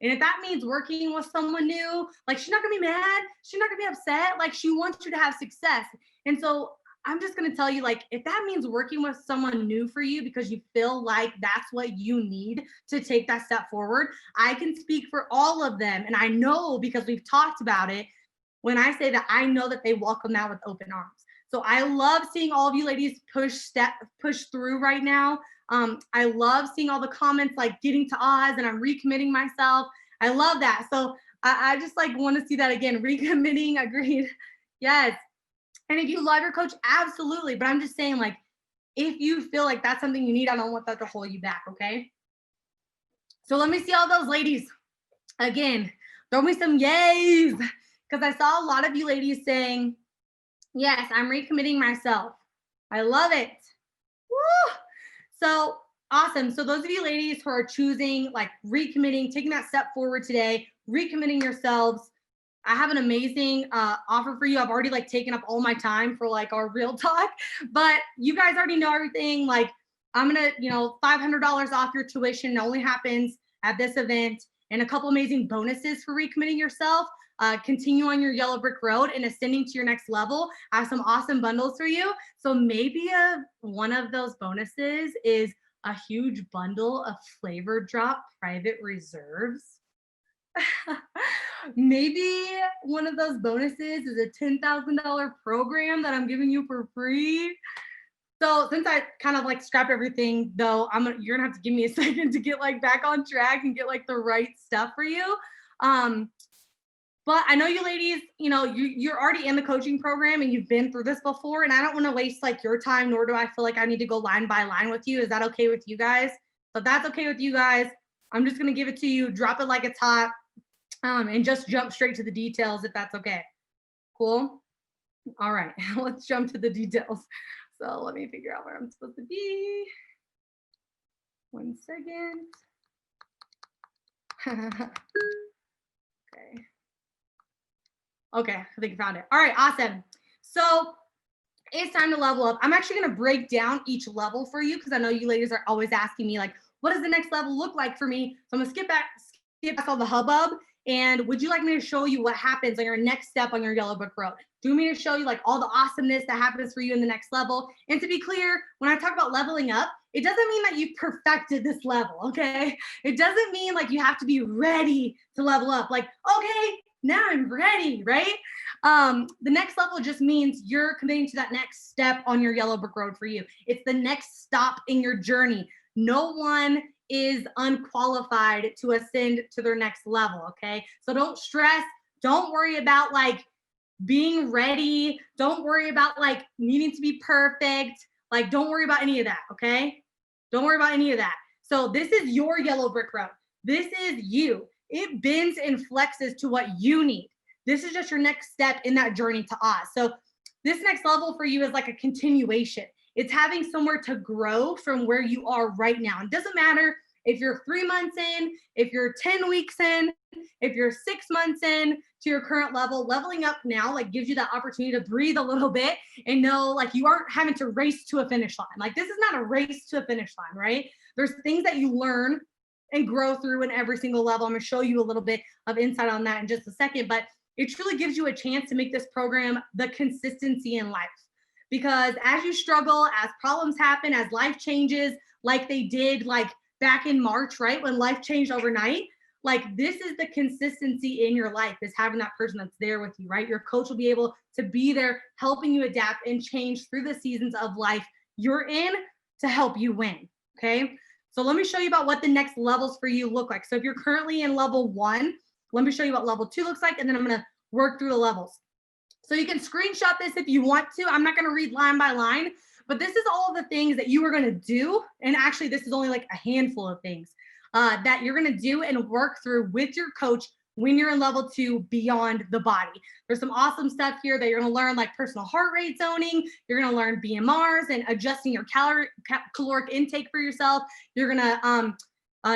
And if that means working with someone new, like she's not gonna be mad, she's not gonna be upset, like she wants you to have success. And so I'm just gonna tell you, like, if that means working with someone new for you because you feel like that's what you need to take that step forward, I can speak for all of them. And I know because we've talked about it, when I say that, I know that they welcome that with open arms. So I love seeing all of you ladies push through right now. I love seeing all the comments like getting to Oz and I'm recommitting myself. I love that. So I just like want to see that again. Recommitting, agreed. Yes. And if you love your coach, absolutely. But I'm just saying, like, if you feel like that's something you need, I don't want that to hold you back, okay? So let me see all those ladies. Again, throw me some yays. Because I saw a lot of you ladies saying, yes, I'm recommitting myself. I love it. Woo! So awesome. So those of you ladies who are choosing, like recommitting, taking that step forward today, recommitting yourselves, I have an amazing offer for you. I've already like taken up all my time for like our real talk, but you guys already know everything. Like I'm gonna, $500 off your tuition. It only happens at this event, and a couple amazing bonuses for recommitting yourself. Continue on your yellow brick road and ascending to your next level. I have some awesome bundles for you. So maybe one of those bonuses is a huge bundle of Flavor Drop private reserves. Maybe one of those bonuses is a $10,000 program that I'm giving you for free. So since I kind of like scrapped everything though, you're gonna have to give me a second to get like back on track and get like the right stuff for you. But I know you ladies, you're already in the coaching program and you've been through this before, and I don't want to waste like your time, nor do I feel like I need to go line by line with you. Is that okay with you guys? So if that's okay with you guys, I'm just gonna give it to you, drop it like it's hot, and just jump straight to the details if that's okay. Cool? All right, let's jump to the details. So let me figure out where I'm supposed to be. 1 second. Okay, I think I found it. All right, awesome. So it's time to level up. I'm actually gonna break down each level for you because I know you ladies are always asking me like, what does the next level look like for me? So I'm gonna skip past all the hubbub. And would you like me to show you what happens on your next step on your yellow brick road? Do you want me to show you like all the awesomeness that happens for you in the next level? And to be clear, when I talk about leveling up, it doesn't mean that you've perfected this level, okay? It doesn't mean like you have to be ready to level up. Like, okay, now I'm ready, right? The next level just means you're committing to that next step on your yellow brick road for you. It's the next stop in your journey. No one is unqualified to ascend to their next level, okay? So don't stress. Don't worry about like being ready. Don't worry about like needing to be perfect. Like, don't worry about any of that, okay? Don't worry about any of that. So this is your yellow brick road. This is you. It bends and flexes to what you need. This is just your next step in that journey to Oz. So this next level for you is like a continuation. It's having somewhere to grow from where you are right now. It doesn't matter if you're 3 months in, if you're 10 weeks in, if you're 6 months in to your current level. Leveling up now like gives you that opportunity to breathe a little bit and know like you aren't having to race to a finish line. Like this is not a race to a finish line, right? There's things that you learn and grow through in every single level. I'm going to show you a little bit of insight on that in just a second, but it truly gives you a chance to make this program the consistency in life. Because as you struggle, as problems happen, as life changes, like they did like back in March, right? When life changed overnight, like this is the consistency in your life, is having that person that's there with you, right? Your coach will be able to be there helping you adapt and change through the seasons of life you're in to help you win, okay? So let me show you about what the next levels for you look like. So if you're currently in level 1, let me show you what level 2 looks like, and then I'm gonna work through the levels. So you can screenshot this if you want to. I'm not gonna read line by line, but this is all the things that you are gonna do. And actually this is only like a handful of things that you're gonna do and work through with your coach when you're in level 2 beyond the body. There's some awesome stuff here that you're gonna learn, like personal heart rate zoning. You're gonna learn BMRs and adjusting your caloric intake for yourself. You're gonna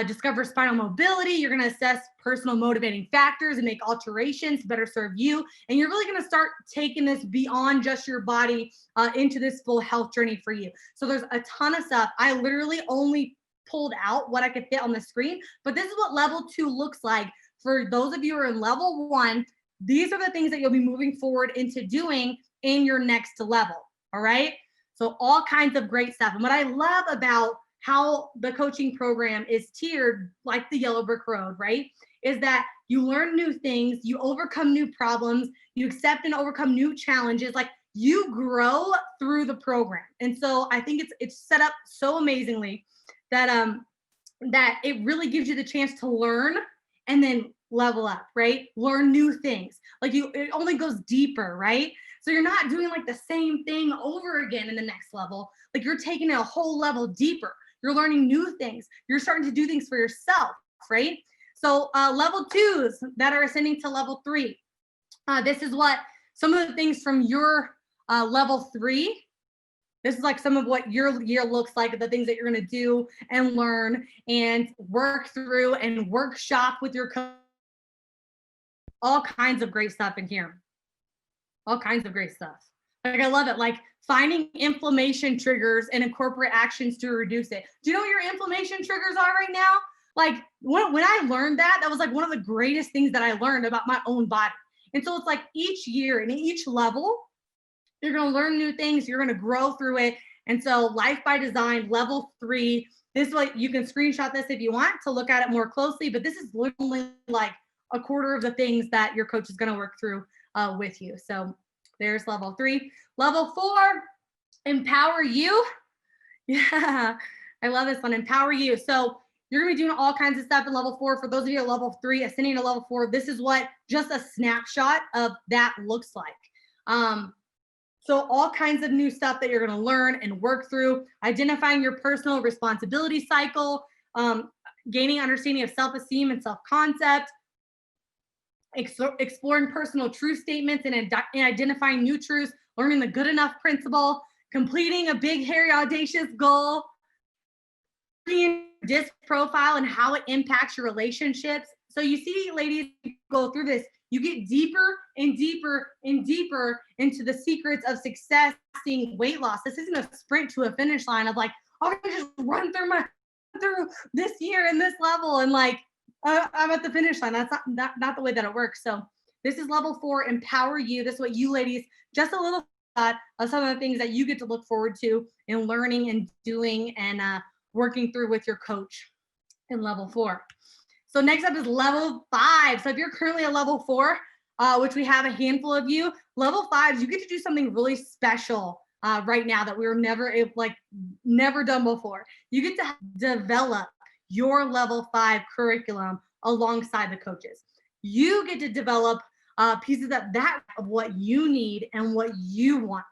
discover spinal mobility. You're gonna assess personal motivating factors and make alterations to better serve you. And you're really gonna start taking this beyond just your body into this full health journey for you. So there's a ton of stuff. I literally only pulled out what I could fit on the screen, but this is what level 2 looks like. For those of you who are in level 1, these are the things that you'll be moving forward into doing in your next level, all right? So all kinds of great stuff. And what I love about how the coaching program is tiered, like the yellow brick road, right, is that you learn new things, you overcome new problems, you accept and overcome new challenges, like you grow through the program. And so I think it's set up so amazingly that that it really gives you the chance to learn and then level up, right? Learn new things. Like it only goes deeper, right? So you're not doing like the same thing over again in the next level. Like you're taking it a whole level deeper. You're learning new things. You're starting to do things for yourself, right? So level 2s that are ascending to level 3. This is what some of the things from your level 3. This is like some of what your year looks like, the things that you're going to do and learn and work through and workshop with your coach. All kinds of great stuff in here. All kinds of great stuff. Like I love it. Like finding inflammation triggers and incorporate actions to reduce it. Do you know what your inflammation triggers are right now? Like when I learned that, that was like one of the greatest things that I learned about my own body. And so it's like each year and each level, you're going to learn new things. You're going to grow through it. And so Life by Design, level 3, this is what you can screenshot this if you want to look at it more closely, but this is literally like a quarter of the things that your coach is going to work through with you. So there's level 3. Level 4, empower you. Yeah, I love this one, empower you. So you're going to be doing all kinds of stuff in level 4. For those of you at level 3, ascending to level 4, this is what just a snapshot of that looks like. So all kinds of new stuff that you're going to learn and work through, identifying your personal responsibility cycle, gaining understanding of self-esteem and self-concept, exploring personal truth statements and identifying new truths, learning the good enough principle, completing a big, hairy, audacious goal, seeing disc profile and how it impacts your relationships. So you see, ladies, go through this, you get deeper and deeper and deeper into the secrets of success, seeing weight loss. This isn't a sprint to a finish line of like, oh, I just run through this year and this level and like I'm at the finish line. That's not the way that it works. So this is level 4, empower you. This is what you ladies, just a little of some of the things that you get to look forward to in learning and doing and working through with your coach in level 4. So next up is level 5. So if you're currently a level 4, which we have a handful of you, level 5s, you get to do something really special right now that we were never done before. You get to develop your level 5 curriculum alongside the coaches. You get to develop pieces of what you need and what you want.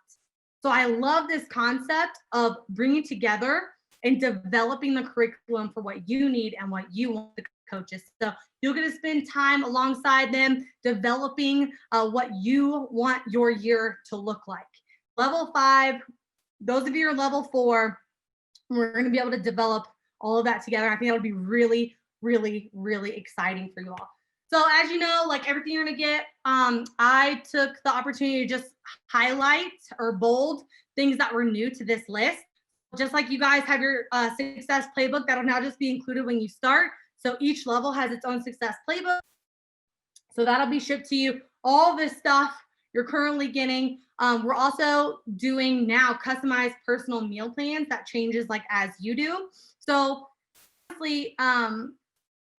So I love this concept of bringing together and developing the curriculum for what you need and what you want the coaches. So you'll get to spend time alongside them developing what you want your year to look like. Level 5, those of you who are level 4, we're going to be able to develop all of that together. I think that'll be really, really, really exciting for you all. So as you know, like everything you're going to get, I took the opportunity to just highlight or bold things that were new to this list. Just like you guys have your success playbook, that'll now just be included when you start. So each level has its own success playbook. So that'll be shipped to you. All this stuff you're currently getting. We're also doing now customized personal meal plans that changes like as you do. So honestly,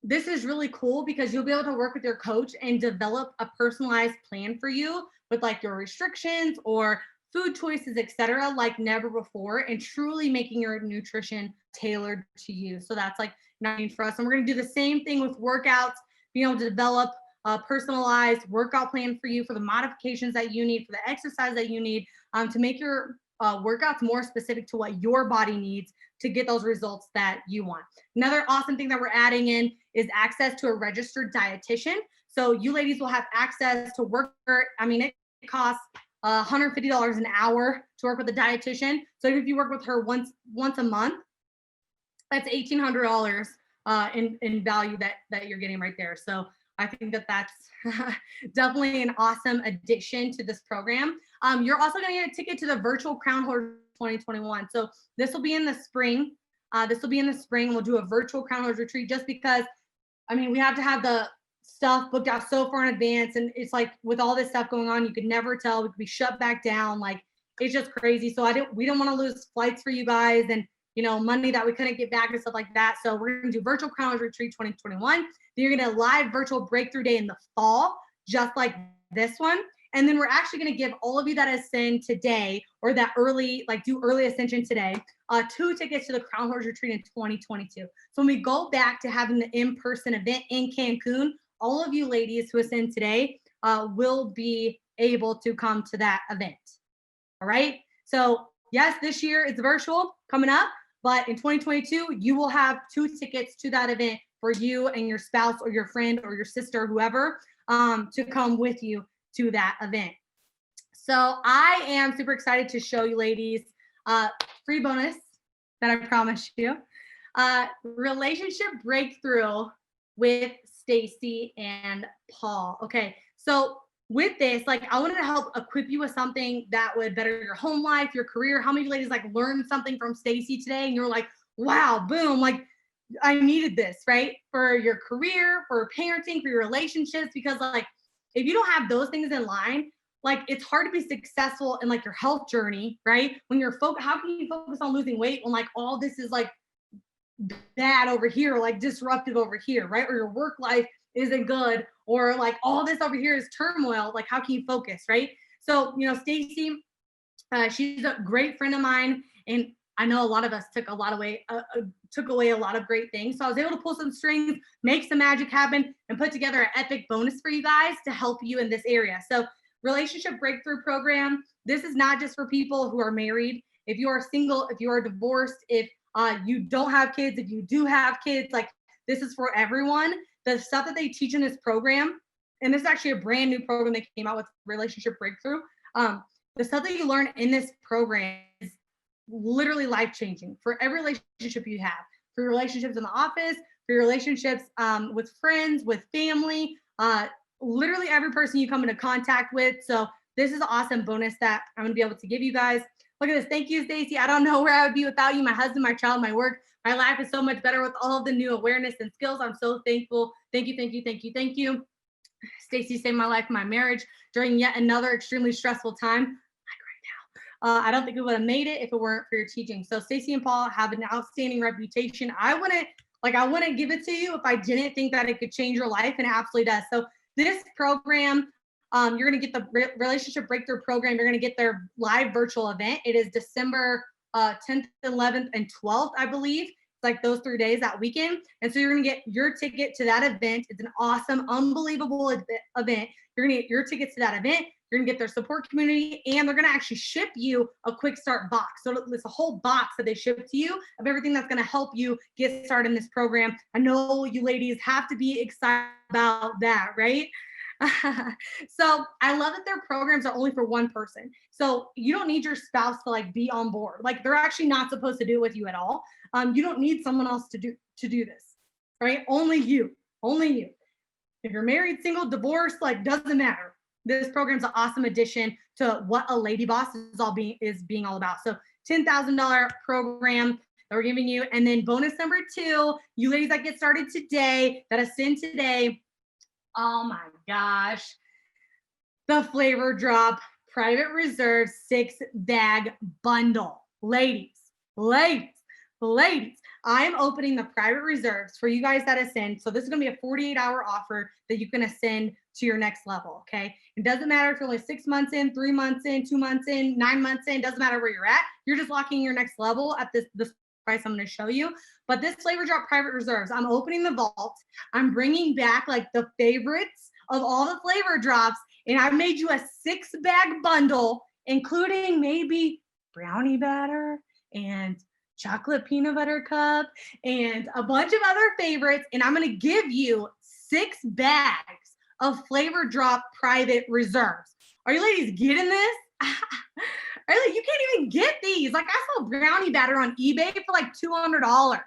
this is really cool because you'll be able to work with your coach and develop a personalized plan for you with like your restrictions or food choices, etc., like never before, and truly making your nutrition tailored to you. So that's like nothing for us. And we're going to do the same thing with workouts, being able to develop a personalized workout plan for you for the modifications that you need, for the exercise that you need, to make your workouts more specific to what your body needs to get those results that you want. Another awesome thing that we're adding in is access to a registered dietitian. So you ladies will have access to work. I mean, it costs $150 an hour to work with a dietitian. So if you work with her once a month, that's $1,800 in value that you're getting right there. So I think that's definitely an awesome addition to this program. You're also going to get a ticket to the virtual Crown Holders 2021. So this will be in the spring. We'll do a virtual Crown Holders retreat just because, I mean, we have to have the stuff booked out so far in advance. And it's like with all this stuff going on, you could never tell. We could be shut back down. Like it's just crazy. So we don't want to lose flights for you guys and, you know, money that we couldn't get back and stuff like that. So we're going to do virtual Crown Holders retreat 2021. Then you're going to live virtual breakthrough day in the fall, just like this one. And then we're actually going to give all of you that ascend today or that early, like do early ascension today, 2 tickets to the Crown Holders retreat in 2022. So when we go back to having the in-person event in Cancun, all of you ladies who ascend today will be able to come to that event. All right. So yes, this year it's virtual coming up, but in 2022, you will have 2 tickets to that event for you and your spouse or your friend or your sister, whoever, to come with you to that event. So I am super excited to show you ladies free bonus that I promised you. Relationship breakthrough with Stacy and Paul. Okay, so with this, like I wanted to help equip you with something that would better your home life, your career. How many of you ladies like learned something from Stacy today and you're like, wow, boom, like I needed this, right? For your career, for parenting, for your relationships, because like if you don't have those things in line, like it's hard to be successful in like your health journey, right? When you're how can you focus on losing weight when like all this is like bad over here, like disruptive over here, right? Or your work life isn't good, or like all this over here is turmoil. Like how can you focus, right? So, you know, Stacy, she's a great friend of mine, and I know a lot of us took away a lot of great things. So I was able to pull some strings, make some magic happen, and put together an epic bonus for you guys to help you in this area. So Relationship Breakthrough Program, this is not just for people who are married. If you are single, if you are divorced, if you don't have kids, if you do have kids, like this is for everyone. The stuff that they teach in this program, and this is actually a brand new program they came out with, Relationship Breakthrough. The stuff that you learn in this program is literally life-changing for every relationship you have, for your relationships in the office, for your relationships with friends, with family, literally every person you come into contact with. So this is an awesome bonus that I'm going to be able to give you guys. Look at this. Thank you, Stacy. I don't know where I would be without you. My husband, my child, my work. My life is so much better with all of the new awareness and skills. I'm so thankful. Thank you, thank you, thank you, thank you. Stacy saved my life, my marriage during yet another extremely stressful time, like right now. I don't think we would have made it if it weren't for your teaching. So Stacey and Paul have an outstanding reputation. I wouldn't give it to you if I didn't think that it could change your life, and it absolutely does. So this program, you're going to get the Relationship Breakthrough program. You're going to get their live virtual event. It is December 10th, 11th, and 12th, I believe. It's like those 3 days, that weekend. And so you're going to get your ticket to that event. It's an awesome, unbelievable event. You're going to get your tickets to that event. You're going to get their support community, and they're going to actually ship you a quick start box. So it's a whole box that they ship to you of everything that's going to help you get started in this program. I know you ladies have to be excited about that, right? So I love that their programs are only for one person. So you don't need your spouse to like be on board. Like they're actually not supposed to do it with you at all. You don't need someone else to do this, right? Only you. If you're married, single, divorced, like doesn't matter. This program's an awesome addition to what a LadyBoss is being all about. So $10,000 program that we're giving you. And then bonus number 2, you ladies that get started today, that ascend today. Oh my gosh. The Flavor Drop Private Reserve 6-bag bundle. Ladies, I'm opening the private reserves for you guys that ascend. So this is going to be a 48-hour offer that you can ascend to your next level, okay? It doesn't matter if you're only 6 months in, 3 months in, 2 months in, 9 months in, doesn't matter where you're at. You're just locking your next level at this price I'm going to show you. But this Flavor Drop Private Reserves, I'm opening the vault. I'm bringing back like the favorites of all the flavor drops, and I made you a 6-bag bundle, including maybe brownie batter and chocolate peanut butter cup and a bunch of other favorites. And I'm going to give you 6 bags of Flavor Drop Private Reserves. Are you ladies getting this? Really, you can't even get these. Like I saw brownie batter on eBay for like $200,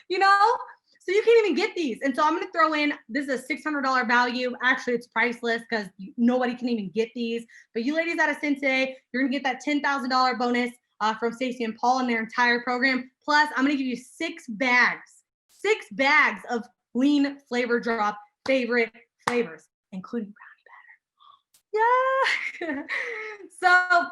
you know? So you can't even get these. And so I'm going to throw in, this is a $600 value. Actually, it's priceless because nobody can even get these. But you ladies that ascend today, you're going to get that $10,000 bonus from Stacey and Paul in their entire program. Plus, I'm going to give you 6 bags of lean Flavor Drop favorite flavors, including brownie batter. Yeah. So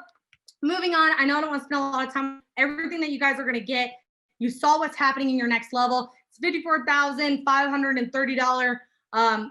moving on, I know I don't want to spend a lot of time. Everything that you guys are going to get, you saw what's happening in your next level. It's $54,530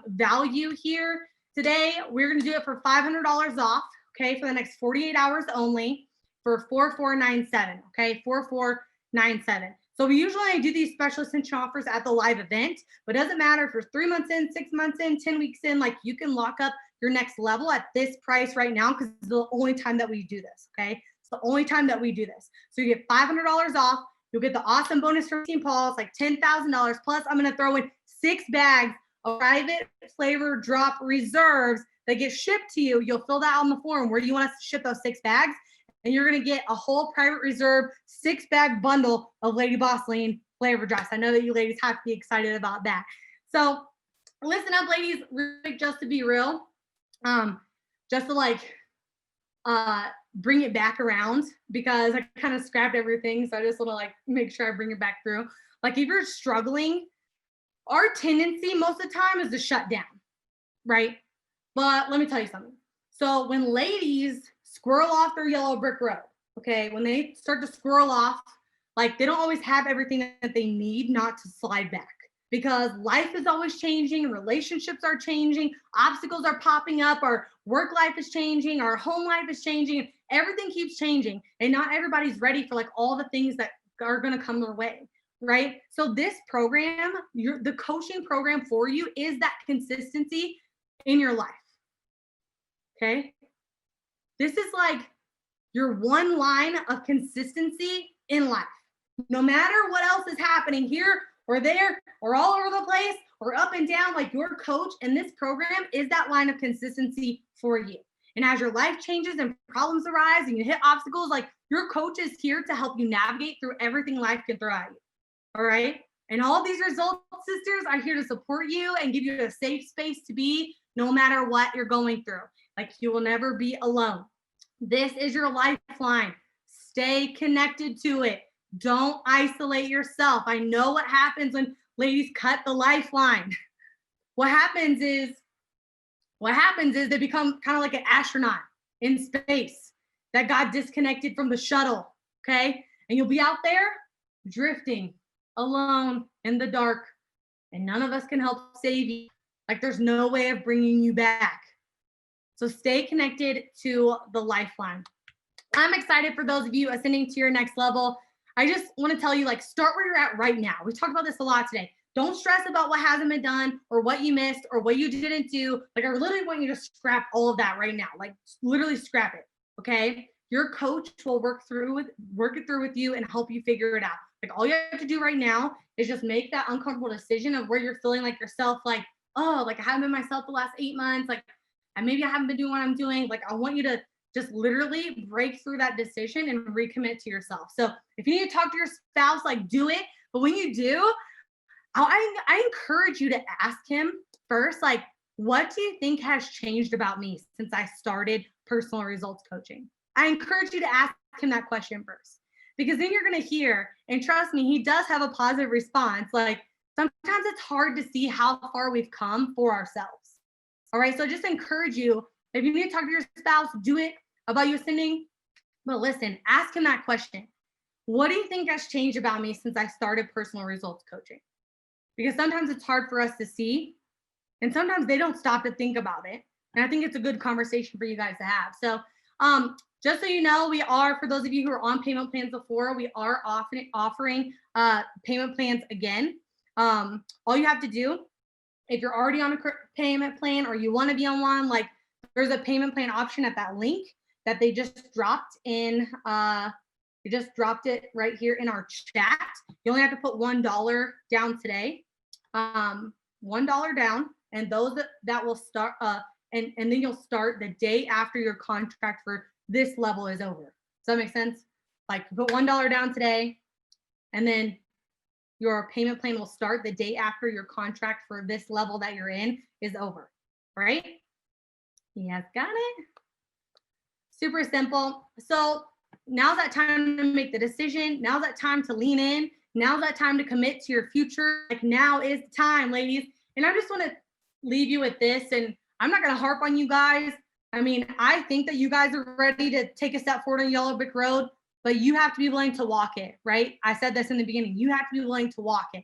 value here. Today, we're going to do it for $500 off, okay, for the next 48 hours only for $4497, okay, $4497. So we usually do these special ascension offers at the live event, but it doesn't matter if you're 3 months in, 6 months in, 10 weeks in, like you can lock up your next level at this price right now because it's the only time that we do this, okay? It's the only time that we do this. So you get $500 off. You'll get the awesome bonus from Team Paul's, like $10,000. Plus, I'm going to throw in 6 bags of private Flavor Drop Reserves that get shipped to you. You'll fill that out on the form. Where do you want us to ship those 6 bags? And you're going to get a whole private reserve 6-bag bundle of LadyBoss Lean Flavor Drops. I know that you ladies have to be excited about that. So listen up, ladies, just to be real, just to like bring it back around, because I kind of scrapped everything. So I just want to like make sure I bring it back through. Like if you're struggling, our tendency most of the time is to shut down, right? But let me tell you something. So when ladies squirrel off their yellow brick road, okay, when they start to squirrel off, like they don't always have everything that they need not to slide back, because life is always changing, relationships are changing, obstacles are popping up, our work life is changing, our home life is changing, everything keeps changing, and not everybody's ready for like all the things that are going to come their way, right? So this program, the coaching program for you is that consistency in your life, okay? This is like your one line of consistency in life. No matter what else is happening here or there or all over the place or up and down, like your coach and this program is that line of consistency for you. And as your life changes and problems arise and you hit obstacles, like your coach is here to help you navigate through everything life can throw at you. All right. And all these results, sisters, are here to support you and give you a safe space to be no matter what you're going through. Like you will never be alone. This is your lifeline. Stay connected to it. Don't isolate yourself. I know what happens when ladies cut the lifeline. What happens is they become kind of like an astronaut in space. that got disconnected from the shuttle, okay? And you'll be out there drifting alone in the dark, and none of us can help save you. Like there's no way of bringing you back. So stay connected to the lifeline. I'm excited for those of you ascending to your next level. I just want to tell you, like, start where you're at right now. We talked about this a lot today. Don't stress about what hasn't been done or what you missed or what you didn't do. Like, I literally want you to scrap all of that right now. Like, literally scrap it. Okay. Your coach will work it through with you and help you figure it out. Like, all you have to do right now is just make that uncomfortable decision of where you're feeling like yourself, like, oh, like I haven't been myself the last 8 months. Like, and maybe I haven't been doing what I'm doing. Like, I want you to just literally break through that decision and recommit to yourself. So if you need to talk to your spouse, like, do it. But when you do, I encourage you to ask him first, like, what do you think has changed about me since I started personal results coaching? I encourage you to ask him that question first, because then you're going to hear, and trust me, he does have a positive response. Like, sometimes it's hard to see how far we've come for ourselves. All right. So just encourage you, if you need to talk to your spouse, do it about you ascending. But listen, ask him that question. What do you think has changed about me since I started personal results coaching? Because sometimes it's hard for us to see, and sometimes they don't stop to think about it. And I think it's a good conversation for you guys to have. So just so you know, we are, for those of you who are on payment plans before, we are offering payment plans again. All you have to do, if you're already on a payment plan or you want to be on one, like, there's a payment plan option at that link that they just dropped in. They just dropped it right here in our chat. You only have to put $1 down today. $1 down, and those that will start and then you'll start the day after your contract for this level is over. Does that make sense? Like, put $1 down today, and then your payment plan will start the day after your contract for this level that you're in is over, right? Yes, got it. Super simple. So now's that time to make the decision. Now's that time to lean in. Now's that time to commit to your future. Like, now is the time, ladies. And I just want to leave you with this, and I'm not going to harp on you guys. I mean, I think that you guys are ready to take a step forward on Yellow Brick Road, but you have to be willing to walk it, right? I said this in the beginning. You have to be willing to walk it.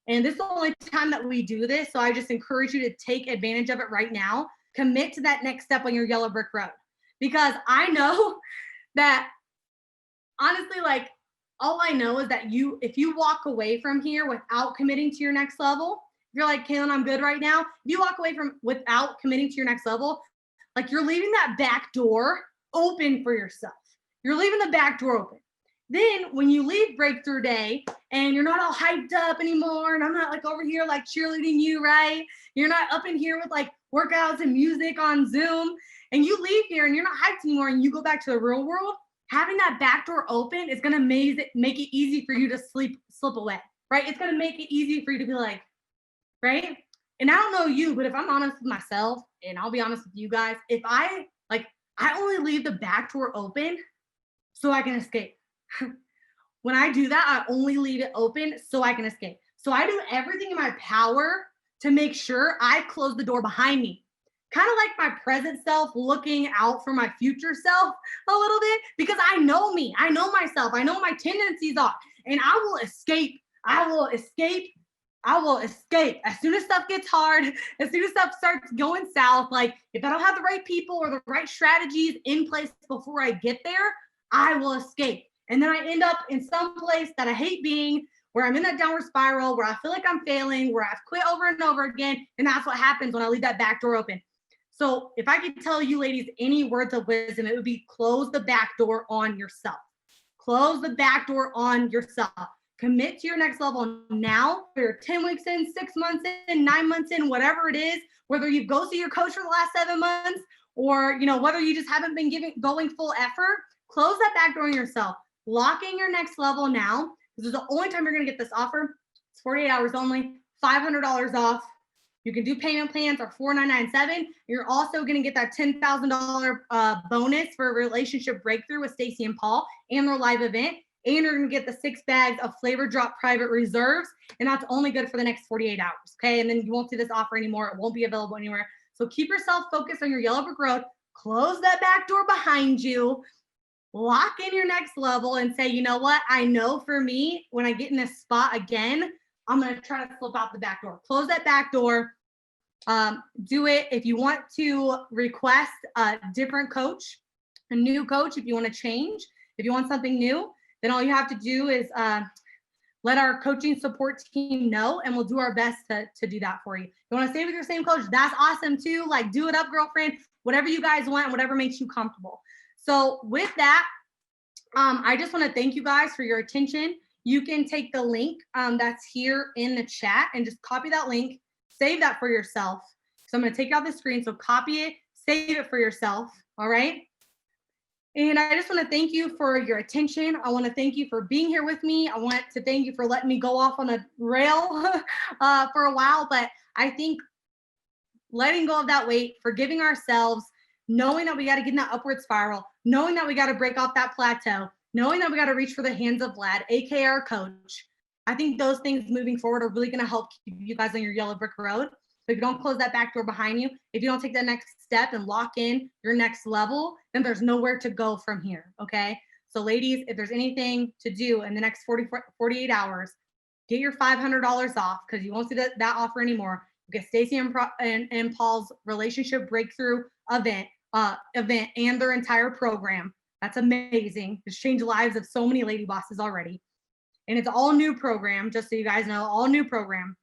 And this is the only time that we do this. So I just encourage you to take advantage of it right now. Commit to that next step on your Yellow Brick Road. Because I know that, honestly, like, all I know is that if you walk away from here without committing to your next level, you're like, Kaylin, I'm good right now. If you walk away without committing to your next level, like, you're leaving that back door open for yourself. You're leaving the back door open. Then when you leave Breakthrough Day and you're not all hyped up anymore, and I'm not like over here like cheerleading you, right? You're not up in here with like workouts and music on Zoom, and you leave here and you're not hyped anymore, and you go back to the real world, having that back door open is going to make it easy for you to slip away, right? It's going to make it easy for you to be like, right? And I don't know you, but if I'm honest with myself, and I'll be honest with you guys, if I only leave the back door open so I can escape. When I do that, I only leave it open so I can escape. So I do everything in my power to make sure I close the door behind me. Kind of like my present self looking out for my future self a little bit, because I know me, I know myself, I know what my tendencies are, and I will escape. I will escape. As soon as stuff gets hard, as soon as stuff starts going south, like, if I don't have the right people or the right strategies in place before I get there, I will escape. And then I end up in some place that I hate being, where I'm in that downward spiral, where I feel like I'm failing, where I've quit over and over again. And that's what happens when I leave that back door open. So if I could tell you ladies any words of wisdom, it would be close the back door on yourself. Close the back door on yourself. Commit to your next level now. You're 10 weeks in, 6 months in, 9 months in, whatever it is, whether you go see your coach for the last 7 months, or whether you just haven't been going full effort, close that back door on yourself. Lock in your next level now. This is the only time you're going to get this offer. It's 48 hours only, $500 off. You can do payment plans or $4,997. You're also going to get that $10,000 bonus for Relationship Breakthrough with Stacy and Paul and their live event. And you're going to get the 6 bags of Flavor Drop Private Reserves. And that's only good for the next 48 hours. Okay. And then you won't see this offer anymore. It won't be available anywhere. So keep yourself focused on your Yellow Brick Road. Close that back door behind you. lock in your next level and say, you know what? I know for me, when I get in this spot again, I'm going to try to slip out the back door. Close that back door. Do it. If you want to request a different coach, a new coach, if you want to change, if you want something new, then all you have to do is let our coaching support team know, and we'll do our best to do that for you. You want to stay with your same coach? That's awesome too. Like, do it up, girlfriend. Whatever you guys want, whatever makes you comfortable. So with that, I just want to thank you guys for your attention. You can take the link that's here in the chat and just copy that link, save that for yourself. So I'm going to take it off the screen. So copy it, save it for yourself. All right. And I just want to thank you for your attention. I want to thank you for being here with me. I want to thank you for letting me go off on a rail for a while. But I think letting go of that weight, forgiving ourselves, knowing that we got to get in that upward spiral, knowing that we got to break off that plateau, knowing that we got to reach for the hands of Vlad, aka our coach. I think those things moving forward are really going to help keep you guys on your yellow brick road. So if you don't close that back door behind you, if you don't take that next step and lock in your next level, then there's nowhere to go from here. Okay. So ladies, if there's anything to do in the next 48 hours, get your $500 off, because you won't see that offer anymore. You get Stacy and Paul's relationship breakthrough event and their entire program. That's amazing. It's changed the lives of so many lady bosses already. And it's all new program, just so you guys know, all new program,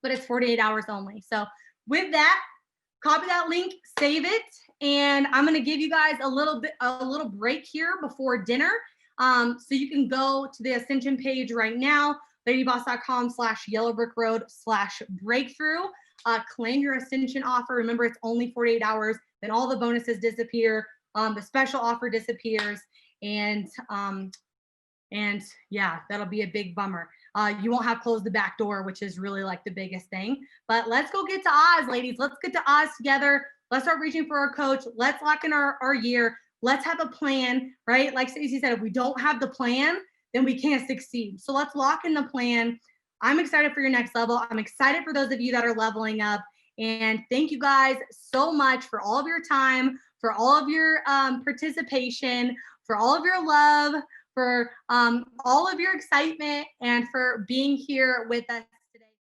but it's 48 hours only. So with that, copy that link, save it. And I'm going to give you guys a little break here before dinner. So you can go to the Ascension page right now, ladyboss.com/yellowbrickroad/breakthrough. Claim your Ascension offer. Remember, it's only 48 hours. Then all the bonuses disappear. The special offer disappears. And yeah, that'll be a big bummer. You won't have closed the back door, which is really like the biggest thing. But let's go get to Oz, ladies. Let's get to Oz together. Let's start reaching for our coach. Let's lock in our year. Let's have a plan, right? Like Stacey said, if we don't have the plan, then we can't succeed. So let's lock in the plan. I'm excited for your next level. I'm excited for those of you that are leveling up. And thank you guys so much for all of your time, for all of your participation, for all of your love, for all of your excitement, and for being here with us